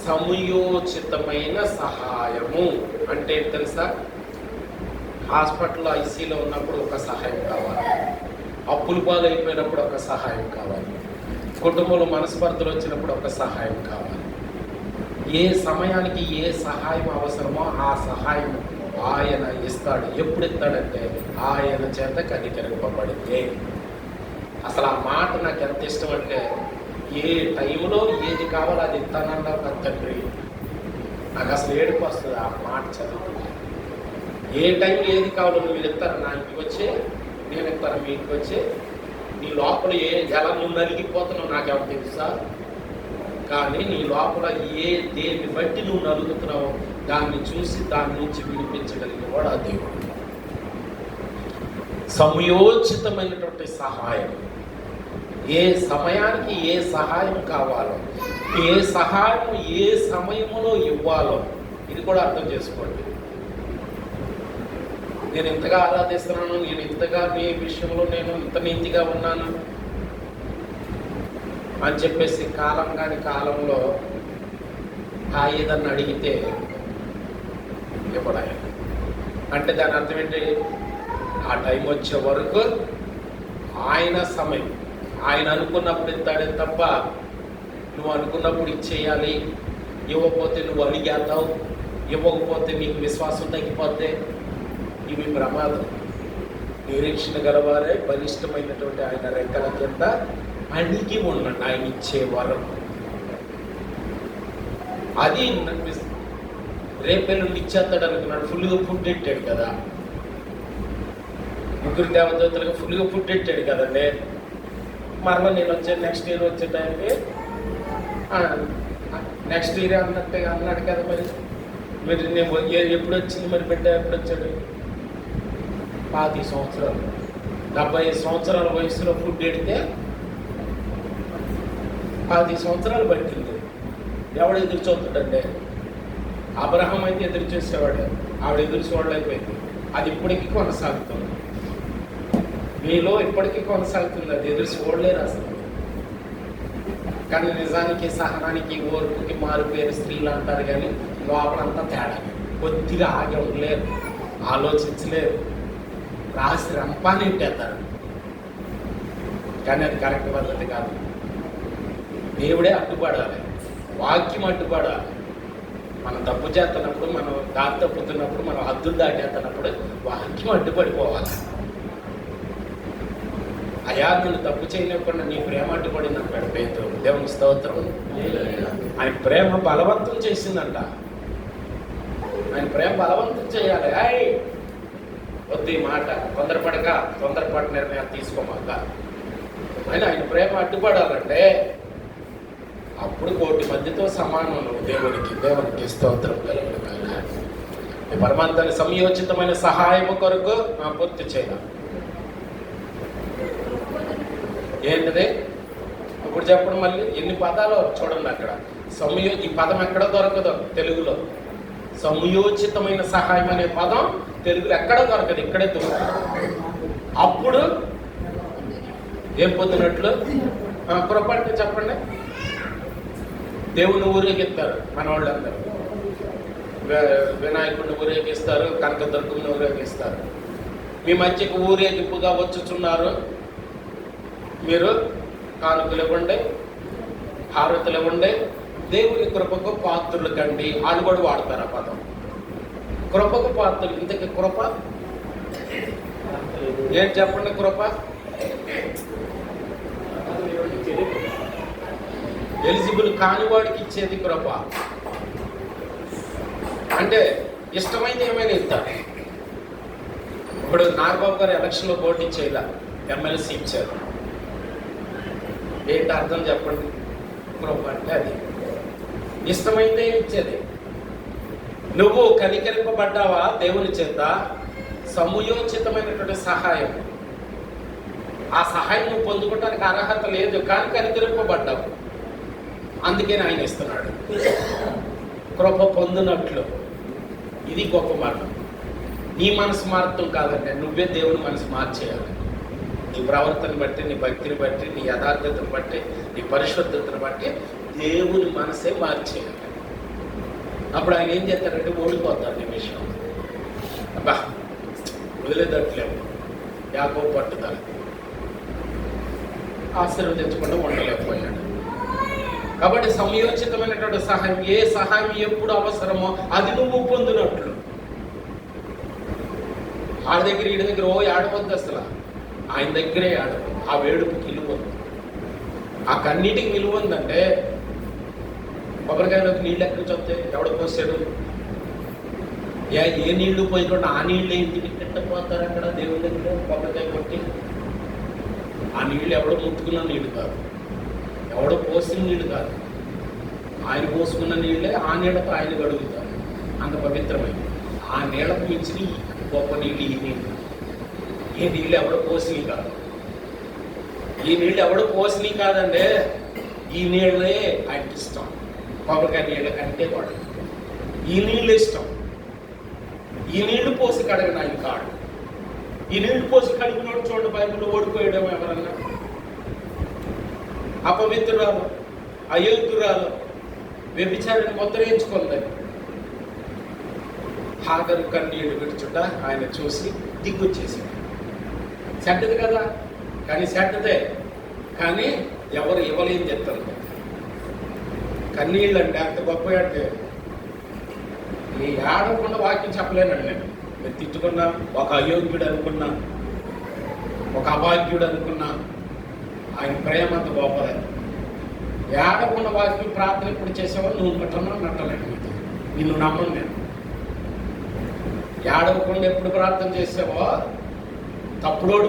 సమయోచితమైన సహాయము అంటే తెలుసా? హాస్పిటల్లో ఐసీలో ఉన్నప్పుడు ఒక సహాయం కావాలి, అప్పులు పాలైపోయినప్పుడు ఒక సహాయం కావాలి, కుటుంబంలో మనస్పర్ధలు వచ్చినప్పుడు ఒక సహాయం కావాలి. ఏ సమయానికి ఏ సహాయం అవసరమో ఆ సహాయం ఆయన ఇస్తాడు. ఎప్పుడు ఇస్తాడంటే ఆయన చేత కనికరింపబడితే. అసలు ఆ మాట నాకు ఎంత ఇష్టం అంటే, ఏ టైంలో ఏది కావాలో అది ఇస్తానన్నావు కదా తండ్రి. నాకు అసలు ఏడుపు వస్తుంది ఆ మాట చదువుతుంది. ఏ టైంలో ఏది కావాలో నువ్వు ఇస్తాను నా ఇంటికి వచ్చి, నేను ఇస్తాను మీ ఇంటికి వచ్చి. నీ లోపల ఎలా నువ్వు నలిగిపోతున్నావు నాకేమో తెలుసా? కానీ నీ లోపల దేన్ని బట్టి నువ్వు నలుగుతున్నావో దాన్ని చూసి దాని నుంచి వినిపించగలిగిన వాడు ఆ దేవుడు. సమయోచితమైనటువంటి సహాయం. ఏ సమయానికి ఏ సహాయం కావాలో, ఏ సహాయం ఏ సమయంలో ఇవ్వాలో ఇది కూడా అర్థం చేసుకోండి. నేను ఇంతగా ఆరాధిస్తున్నాను, నేను ఇంతగా నీ విషయంలో నేను ఇంత నీతిగా ఉన్నాను అని చెప్పేసి కాలంలో ఏదన్నా అడిగితే ఇవ్వడా అంటే దాని అర్థం ఏంటి? ఆ టైం వచ్చే వరకు ఆయన సమయం, ఆయన అనుకున్నప్పుడు ఇస్తాడే తప్ప నువ్వు అనుకున్నప్పుడు ఇచ్చేయాలి. ఇవ్వకపోతే నువ్వు అడిగేస్తావు, ఇవ్వకపోతే నీకు విశ్వాసం తగ్గిపోతే ఇవి ప్రమాదం. నిరీక్షణ గలవారే బలిష్టమైనటువంటి ఆయన రెక్కల కింద అడిగి ఉండండి ఆయన ఇచ్చే వరకు. అది రేపే నుండి ఇచ్చేస్తాడు అనుకున్నాడు. ఫుల్గా ఫుడ్ పెట్టాడు కదా. ముగ్గురు దేవదూతలకు ఫుల్గా ఫుడ్ పెట్టాడు కదండి. మరలా నేను నెక్స్ట్ ఇయర్ వచ్చే టైంకి నెక్స్ట్ ఇయర్ అన్నట్టుగా అన్నాడు కదా. మరి నేను ఎప్పుడు వచ్చింది మరి బిడ్డ ఎప్పుడు వచ్చాడు? 25 సంవత్సరాలు 70 సంవత్సరాల వయసులో ఫుడ్ పెడితే 10 సంవత్సరాలు పట్టింది. ఎవడు ఎదురు చూస్తాడంటే? అబ్రహాం అయితే ఎదురు చూసేవాడు, ఆవిడ ఎదురు చూడలేకపోయింది. అది ఇప్పటికీ కొనసాగుతుంది, మీలో ఇప్పటికీ కొనసాగుతుంది. అది ఎదురు చూడలేరు అసలు. కానీ నిజానికి సహనానికి ఓర్పుకి మారుపేరు స్త్రీలు అంటారు, కానీ లోపలంతా తేడా. కొద్దిగా ఆగి ఉండలేరు, ఆలోచించలేరు, రాసి రంపాన్ని ఇట్టేస్తారు. కానీ అది కరెక్ట్ పద్ధతి కాదు. దేవుడే అడ్డుపడాలి, వాక్యం అడ్డుపడాలి. మనం తప్పు చేస్తున్నప్పుడు, మనం దారి తప్పుతున్నప్పుడు, మనం హద్దులు దాటేస్తున్నప్పుడు వాక్యం అడ్డుపడిపోవాలి. అయా నేను తప్పు చేయలేకుండా నీ ప్రేమ అడ్డుపడింది అంటాడు పేతురు. దేవుని స్తోత్రం. ఆయన ప్రేమ బలవంతం చేసిందంట. ఆయన ప్రేమ బలవంతం చేయాలి. వద్దు ఈ మాట, తొందరపాటు నిర్ణయాలు తీసుకోమాక. ఆయన ప్రేమ అడ్డుపడాలంటే అప్పుడు 1,000,000 మందితో సమానం దేవునికి స్తోత్రం కలుగును. పరమాత్మని సంయోచితమైన సహాయము కొరకు పూర్తి చేయాలి. ఏంటిది ఇప్పుడు చెప్పడం? మళ్ళీ ఎన్ని పదాలు చూడండి అక్కడ. ఈ పదం ఎక్కడ దొరకదు తెలుగులో. సంయోచితమైన సహాయం అనే పదం తెలుగులో ఎక్కడ దొరకదు, ఇక్కడే దొరుకుతుంది. అప్పుడు ఏం పొందినట్లు? పొరపాటు చెప్పండి. దేవుని ఊరేగిస్తారు మన వాళ్ళందరూ. వినాయకుడిని ఊరేగిస్తారు, కనకదుర్గని ఊరేగిస్తారు. మీ మధ్యకు ఊరేగింపుగా వచ్చుచున్నారు. మీరు కానుకలు ఇవ్వండి, హారతులు ఇవ్వండి, దేవుని కృపకు పాత్రులు కండి. వాళ్ళు కూడా వాడతారు ఆ పదం, కృపకు పాత్రులు. ఇంతకీ కృప ఏంటి చెప్పండి? కృప ఎలిజిబుల్ కానివాడికి ఇచ్చేది కృప. అంటే ఇష్టమైంది ఏమైనా ఇస్తారు. ఇప్పుడు నాగబాబు గారు ఎలక్షన్లో పోటీ చేయాల, ఎమ్మెల్సీ ఇచ్చారు. ఏంటి అర్థం చెప్పండి? కృప అంటే అది ఇష్టమైందే ఇచ్చేది. నువ్వు కనికరింపబడ్డావా దేవుని చేత? సమయోచితమైనటువంటి సహాయం. ఆ సహాయం నువ్వు పొందుకోవడానికి అర్హత లేదు, కానీ కనికరింపబడ్డావు, అందుకే ఆయన ఇస్తున్నాడు. కృప పొందినట్లు. ఇది గొప్ప మార్గం. నీ మనసు మారటం కాదంటే, నువ్వే దేవుని మనసు మార్చేయాలి. నీ ప్రవర్తన బట్టి, నీ భక్తిని బట్టి, నీ యథార్థతను బట్టి, నీ పరిశుద్ధతను బట్టి దేవుని మనసే మార్చేయాలి. అప్పుడు ఆయన ఏం చేస్తారంటే ఓడిపోతారు నిమిషం. అబ్బా వదిలేదట్లేము, యాకోబు పట్టుదల ఆశీర్వదించకుండా ఉండలేకపోయాడు. కాబట్టి సమయోచితమైనటువంటి సహాయం, ఏ సహాయం ఎప్పుడు అవసరమో అది నువ్వు పొందినట్లు. ఆడ దగ్గర ఈడ దగ్గర ఏడవద్దు అసలు. ఆయన దగ్గరే ఏడవు. ఆ వేడుపుకి విలువ ఉంది, ఆ కన్నీటికి విలువ ఉందంటే. కొబ్బరికాయలోకి నీళ్ళు ఎక్కడి నుంచి వస్తాయి? ఎవడ పోసాడు? ఏ నీళ్లు పోయకుండా ఆ నీళ్ళే ఇంటికి తిట్టపోతారు అక్కడ దేవుని దగ్గర కొబ్బరికాయ కొట్టి. ఆ నీళ్ళు ఎవడో ముట్టుకున్న నీళ్ళు కాదు, ఎవడో పోసిన నీళ్ళు కాదు, ఆయన పోసుకున్న నీళ్ళే ఆ నీళ్ళతో ఆయన గడుగుతారు. అంత పవిత్రమైంది. ఆ నీళ్ళకు మించి గొప్ప నీళ్ళు ఈ నీళ్ళు. ఈ నీళ్ళు ఎవడో పోసినవి కాదు, ఈ నీళ్ళు ఎవడో పోసినవి కాదండి. ఈ నీళ్ళే ఆయనకి ఇష్టం. కొబ్బరికాయ నీళ్ళ కంటే కూడా ఈ నీళ్ళు ఇష్టం. ఈ నీళ్లు పోసి కడగన ఆయన కాడు. ఈ నీళ్లు పోసి కడిగినోడు చూడండి, బైబిల్లో ఓడిపోయడం ఎవరన్నా. అపవిత్రురాలు, అయోగ్యురాలు, వ్యభిచారాన్ని ముద్రేయించుకుంది. హాగరు కన్నీళ్లు విడుచుట ఆయన చూసి దిగ్గొచ్చేసాడు. చెడ్డది కదా, కానీ చెడ్డదే. కానీ ఎవరు ఇవ్వలేని చెప్తారు. కన్నీళ్ళు అంటే అంత గొప్ప అంటే నీ ఏడవకుండా వాక్యం చెప్పలేనండి నేను. మీరు తిట్టుకున్నా, ఒక అయోగ్యుడు అనుకున్నా, ఒక అభాగ్యుడు అనుకున్నా, ఆయన ప్రేమ అంత గొప్పదే. ఏడవకుండా వాక్యం ప్రార్థన ఎప్పుడు చేసేవాళ్ళు నువ్వు నట్టలేను, నిన్ను నమ్మను నేను. ఏడవకుండా ఎప్పుడు ప్రార్థన చేసావో తప్పుడోడే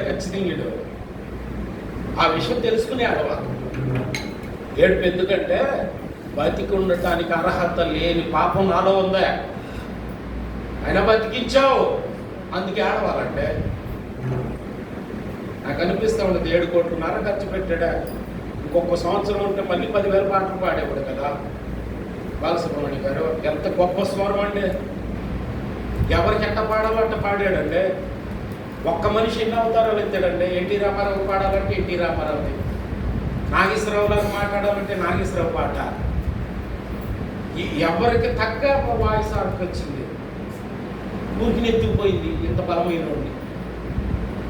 ఖచ్చితంగా. ఆ విషయం తెలుసుకునే ఆడవాళ్ళు. ఏడుపు ఎందుకంటే బతికి ఉండటానికి అర్హత లేని పాపం నాలో ఉందా, అయినా బతికించావు, అందుకే ఆడవాలంటే. నాకు అనిపిస్తూ ఉండదు, 7 కోట్లున్నర ఖర్చు పెట్టాడా, ఇంకొక సంవత్సరం ఉంటే మళ్ళీ 10,000 పాటలు పాడేవాడు కదా బాలసుబ్రహ్మణ్యం గారు. ఎంత గొప్ప స్వరం అండి, ఎవరికి ఎట్ట పాడాలంటే పాడాడండి. ఒక్క మనిషి ఎన్ని అవతారాలు ఎత్తాడండి. ఎన్టీ రామారావు పాడాలంటే ఎన్టీ రామారావుది, నాగేశ్వరరావులాగా మాట్లాడాలంటే నాగేశ్వరరావు పాట. ఎవరికి తగ్గ వాయిస్ వచ్చింది. ఊరికి ఎత్తుకుపోయింది, ఇంత బలమైన వాడిని.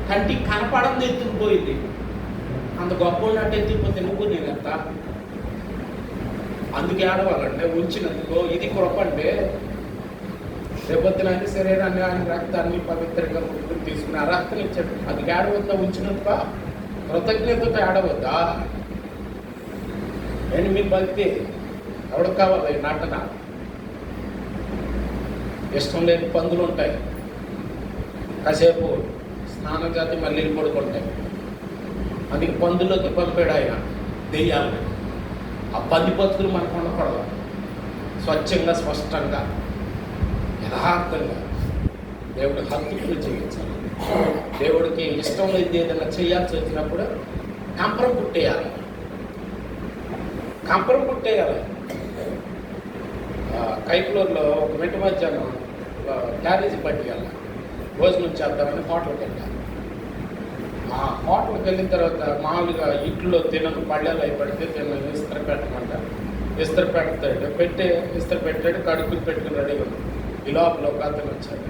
కంటికి కనపడంది ఎత్తుకుపోయింది. అంత గొప్ప ఉన్నట్టు ఎత్తుకుపోతే నువ్వు నేనెంత. అందుకే ఆడవాలంటే ఉంచినందుకు ఇది కృపంటే. రేపొద్దున శరీరాన్ని, ఆయన రక్తాన్ని పవిత్రంగా ముట్టుకుని తీసుకుని ఆ రక్తం ఇచ్చాడు. అది ఆడవద్దా ఉంచినందుక? కృతజ్ఞతతో ఆడవద్దా? నేను మీ భక్తి ఎవరికి కావాలి? నటన. ఇష్టం లేని పందులు ఉంటాయి, కాసేపు స్నానం చేసి మళ్ళీ పడుకుంటాయి. అందుకే పందుల్లోకి పంపాడు ఆయన దెయ్యాలని. ఆ పంది బతుకులు మనకు ఉండకూడదు. స్వచ్ఛంగా, స్పష్టంగా, యథార్థంగా దేవుడి హక్కులు చేయించాలి. దేవుడికి ఇష్టం లేదు ఏదైనా చేయాల్సి వచ్చినప్పుడు కంపరం పుట్టేయాలి. కైకులూరులో ఒక మిట్ట మధ్యాహ్నం క్యారేజీ పట్టుకెళ్ళాలి, భోజనం చేద్దామని హోటల్కి వెళ్ళాలి. ఆ హోటల్కి వెళ్ళిన తర్వాత మామూలుగా ఇంట్లో తినను, పళ్ళెలు అవి పడితే తినను, ఇస్త్రీ పెట్టమంట. ఇస్త్రీ పెట్టాడు, కడుక్కుని పెట్టుకుని రెడీ ఉంది. ఈ లోపల ఒక అతను వచ్చాడు.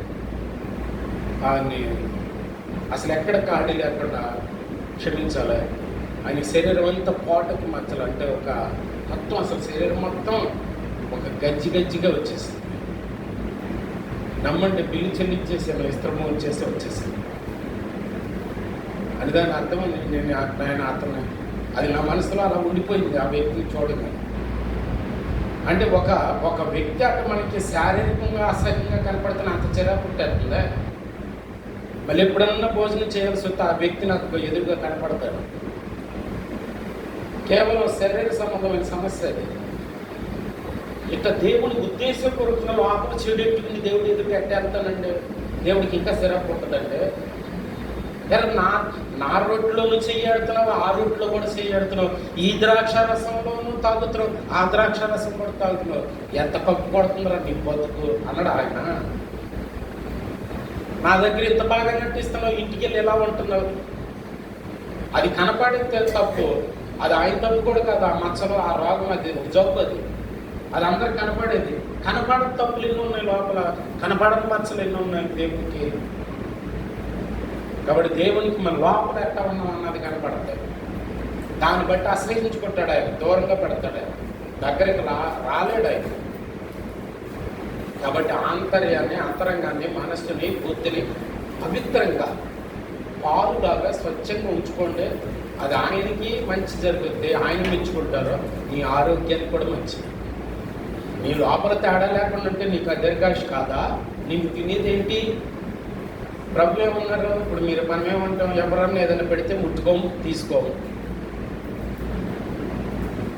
ఆయన్ని అసలు ఎక్కడ ఖాళీ లేకుండా క్షమించాలి. ఆయన శరీరం అంతా పోటకి మచ్చలు, అంటే ఒక మొత్తం అసలు శరీరం మొత్తం ఒక గజ్జిగా వచ్చేసింది. నమ్మంటే బిల్లు చెల్లించేసాను, ఇస్త్రము వచ్చేసింది. అని దాని అర్థం నేను ఆయన అతను అది నా మనసులో అలా ఉండిపోయింది ఆ వ్యక్తిని చూడగానే. అంటే ఒక వ్యక్తి అటు మనకి శారీరకంగా అసహ్యంగా కనపడుతున్న అంత చిరాకు పుట్టేస్తుందా? మళ్ళీ ఎప్పుడన్నా భోజనం చేయాల్సి వస్తే ఆ వ్యక్తి నాకు ఎదురుగా కనపడతాడు. కేవలం శరీర సంబంధమైన సమస్య అది. ఇక దేవుని ఉద్దేశపూర్వకంగా లోపల చెడెట్టుకుని దేవుడి ఎదురు ఎట్టేస్తానండి, దేవుడికి ఇంకా చిరాకు ఉంటుందంటే. నా రొట్టెలోనూ చెయ్యాడుతున్నావు, ఆ రొట్టెలో కూడా చెయ్యాడుతున్నావు, ఈ ద్రాక్షారసంలోనూ తాగుతున్నావు, ఆ ద్రాక్షారసం కూడా తాగుతున్నావు, ఎంత కప్పు కొడుతుందిరా నీ బతుకు అన్నాడు ఆయన. నా దగ్గర ఇంత బాగా నటిస్తున్నావు, ఇంటికి వెళ్ళి ఎలా ఉంటున్నావు? అది కనపడితే తప్పు, అది ఆయన తప్పు కూడా కాదు. ఆ మచ్చలు, ఆ రోగం, అది జబ్బు, అది అందరికి కనపడేది. కనపడని తప్పులు ఎన్నో ఉన్నాయి లోపల, కనపడని మచ్చలు ఎన్నో ఉన్నాయి దేవునికి. కాబట్టి దేవునికి మన లోపల ఎట్లా ఉన్నాం అన్నది కనపడతాయి. దాన్ని బట్టి అసహించుకుంటాడు ఆయన, దూరంగా పెడతాడు ఆయన, దగ్గరికి రాలేడు ఆయన. కాబట్టి అంతరంగాన్ని, మనస్సుని, బుద్ధిని పవిత్రంగా పాలులాగా స్వచ్ఛంగా ఉంచుకోండి. అది ఆయనకి మంచి జరుగుద్ది, ఆయన మెచ్చుకుంటారు, నీ ఆరోగ్యానికి కూడా మంచిది. నీ లోపల తేడా లేకుండా ఉంటే నీకు దీర్ఘాయుష్ కాదా? నీకు తినేదేంటి? ప్రభు ఏమన్నారు? ఇప్పుడు మనం ఏమంటాం, ఎవరన్నా ఏదైనా పెడితే ముట్టుకోము, తీసుకోము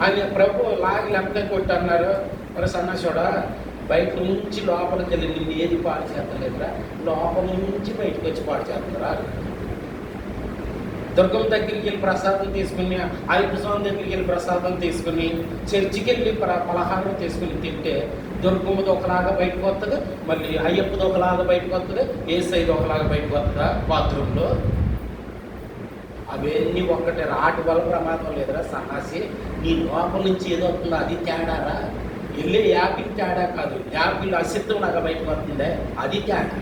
అని ప్రభు లాగి లెక్క కొట్టన్నారు. మరి సన్నాసుడా, బయట నుంచి లోపలికి వెళ్ళి నిన్ను ఏది పాడు చేస్తలేదురా, లోపల నుంచి బయటకు వచ్చి పాడు చేస్తున్నారా? దుర్గం దగ్గరికి వెళ్ళి ప్రసాదం తీసుకుని, అయ్యప్ప స్వామి దగ్గరికి వెళ్ళి ప్రసాదం తీసుకుని, చర్చికి వెళ్ళి పలహారం తీసుకుని తింటే దుర్గమ్మది ఒకలాగా బయటకు వస్తుంది, మళ్ళీ అయ్యప్పది ఒకలాగా బయటకు వస్తుంది, ఏసైది ఒకలాగా బయటకు వస్తుందా బాత్రూంలో? అవన్నీ ఒక్కటే. రాటి వల్ల ప్రమాదం లేదురా సన్నాసి. నీ లోపల నుంచి ఏదో వస్తుందో అది తేడారా? వెళ్ళే యాపిల్ తేడా కాదు, యాపిల్ అసిద్ధం లాగా బయటకు వస్తుందే అది తేడా.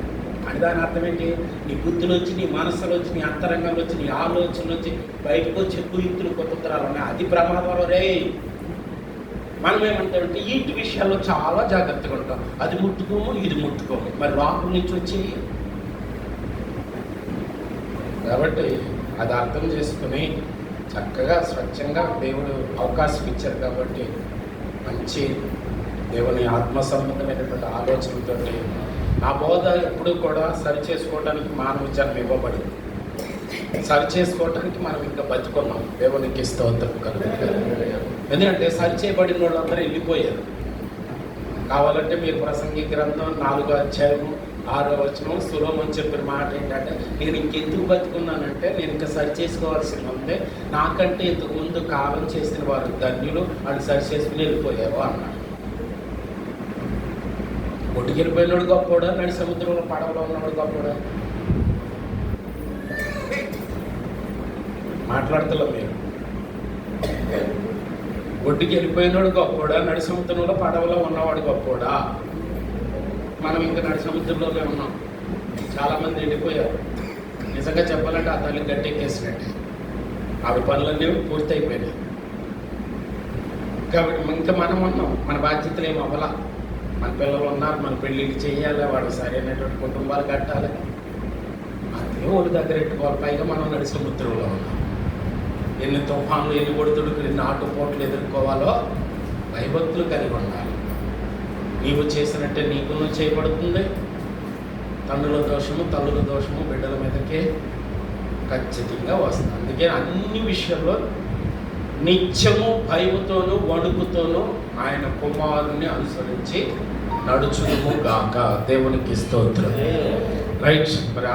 అని దాని అర్థం ఏంటి? నీ బుద్ధిలోంచి, నీ మనసులోంచి, నీ అంతరంగంలోంచి, నీ ఆలోచనలోంచి బయటకు వచ్చే కుయుక్తులు, కుతంత్రాలు ఉన్నాయి. అది ప్రమాదం రే. మనం ఏమంటామంటే ఇంటి విషయాల్లో చాలా జాగ్రత్తగా ఉంటాం. అది ముట్టుకోము, ఇది ముట్టుకోము, మరి లోపల నుంచి వచ్చి. కాబట్టి అది అర్థం చేసుకుని చక్కగా స్వచ్ఛంగా దేవుడు అవకాశం ఇచ్చారు. కాబట్టి మంచి దేవుని ఆత్మ సంబంధమైనటువంటి ఆలోచనతో ఆ బోధ ఎప్పుడు కూడా సరి చేసుకోవడానికి మానవ జన్మ ఇవ్వబడింది. సరి చేసుకోవడానికి మనం ఇంకా బతుకున్నాం. దేవునికి స్తోత్రం కలుగుతుంది. ఎందుకంటే సరి చేయబడిన వాళ్ళందరూ వెళ్ళిపోయారు. కావాలంటే మీరు ప్రసంగి గ్రంథం 4వ అధ్యాయము 6వ వచనం సులోమన్ చెప్పిన మాట ఏంటంటే, నేను ఇంకెందుకు బతుకున్నానంటే నేను ఇంకా సరి చేసుకోవాల్సి ఉంది, నాకంటే ఇంతకు ముందు కాలం చేసిన వారు ధన్యులు, వాళ్ళు సరి చేసుకుని వెళ్ళిపోయారు అన్నాడు. ఒడ్డుకి వెళ్ళిపోయినాడు గొప్పవాడా, నడి సముద్రంలో పడవలో ఉన్నాడు గొప్పవాడా? మాట్లాడతలేం మీరు. ఒడ్డుకి వెళ్ళిపోయినాడు గొప్పవాడా, నడి సముద్రంలో పడవలో ఉన్నవాడు గొప్పవాడా? మనం ఇంకా నడి సముద్రంలోనే ఉన్నాం. చాలామంది వెళ్ళిపోయారు. నిజంగా చెప్పాలంటే ఆ తల్లి గట్టెక్కేసినట్టే. ఆవిడ పనులన్నీ పూర్తయిపోయినాయి. కాబట్టి ఇంకా మనం ఉన్నాం. మన బాధ్యతలు ఏమి అవ్వాలా? మన పిల్లలు ఉన్నారు, మన పెళ్ళిళ్ళు చేయాలి, వాడు సరైనటువంటి కుటుంబాలు కట్టాలి, అదే ఒడి దగ్గర పెట్టుకోవాలి. పైగా మనం నడి సముద్రంలో ఉన్నాం. ఎన్ని తుఫాన్లు, ఎన్ని ఒడిదుడుకులు, ఎన్ని ఆటుపోట్లు ఎదుర్కోవాలో భయభక్తులు కలిగి ఉండాలి. నీవు చేసినట్టే నీకు చేయబడుతుంది. తండ్రుల దోషము, తల్లుల దోషము బిడ్డల మీదకే ఖచ్చితంగా వస్తుంది. అందుకే అన్ని విషయాల్లో నిత్యము భయముతోనూ వణుకుతోనూ ఆయన కుమారుని అనుసరించి నడుచుము గాక. దేవునికి స్తోత్రం. రైట్. మరి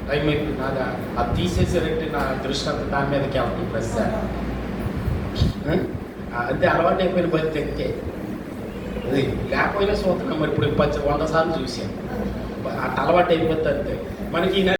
టైం అయిపోయింది. నాగా అది తీసేసారంటే నా దృష్టి అంతా దాని మీదకి వెళ్తుంది. ప్రస్తుతం అంతే అలవాటు అయిపోయిన బతి ఎక్కే అది లేకపోయినా సూత్రం. మరి ఇప్పుడు 100 సార్లు చూసాను. అలవాటు అయిపోతుంది అంతే మనకి.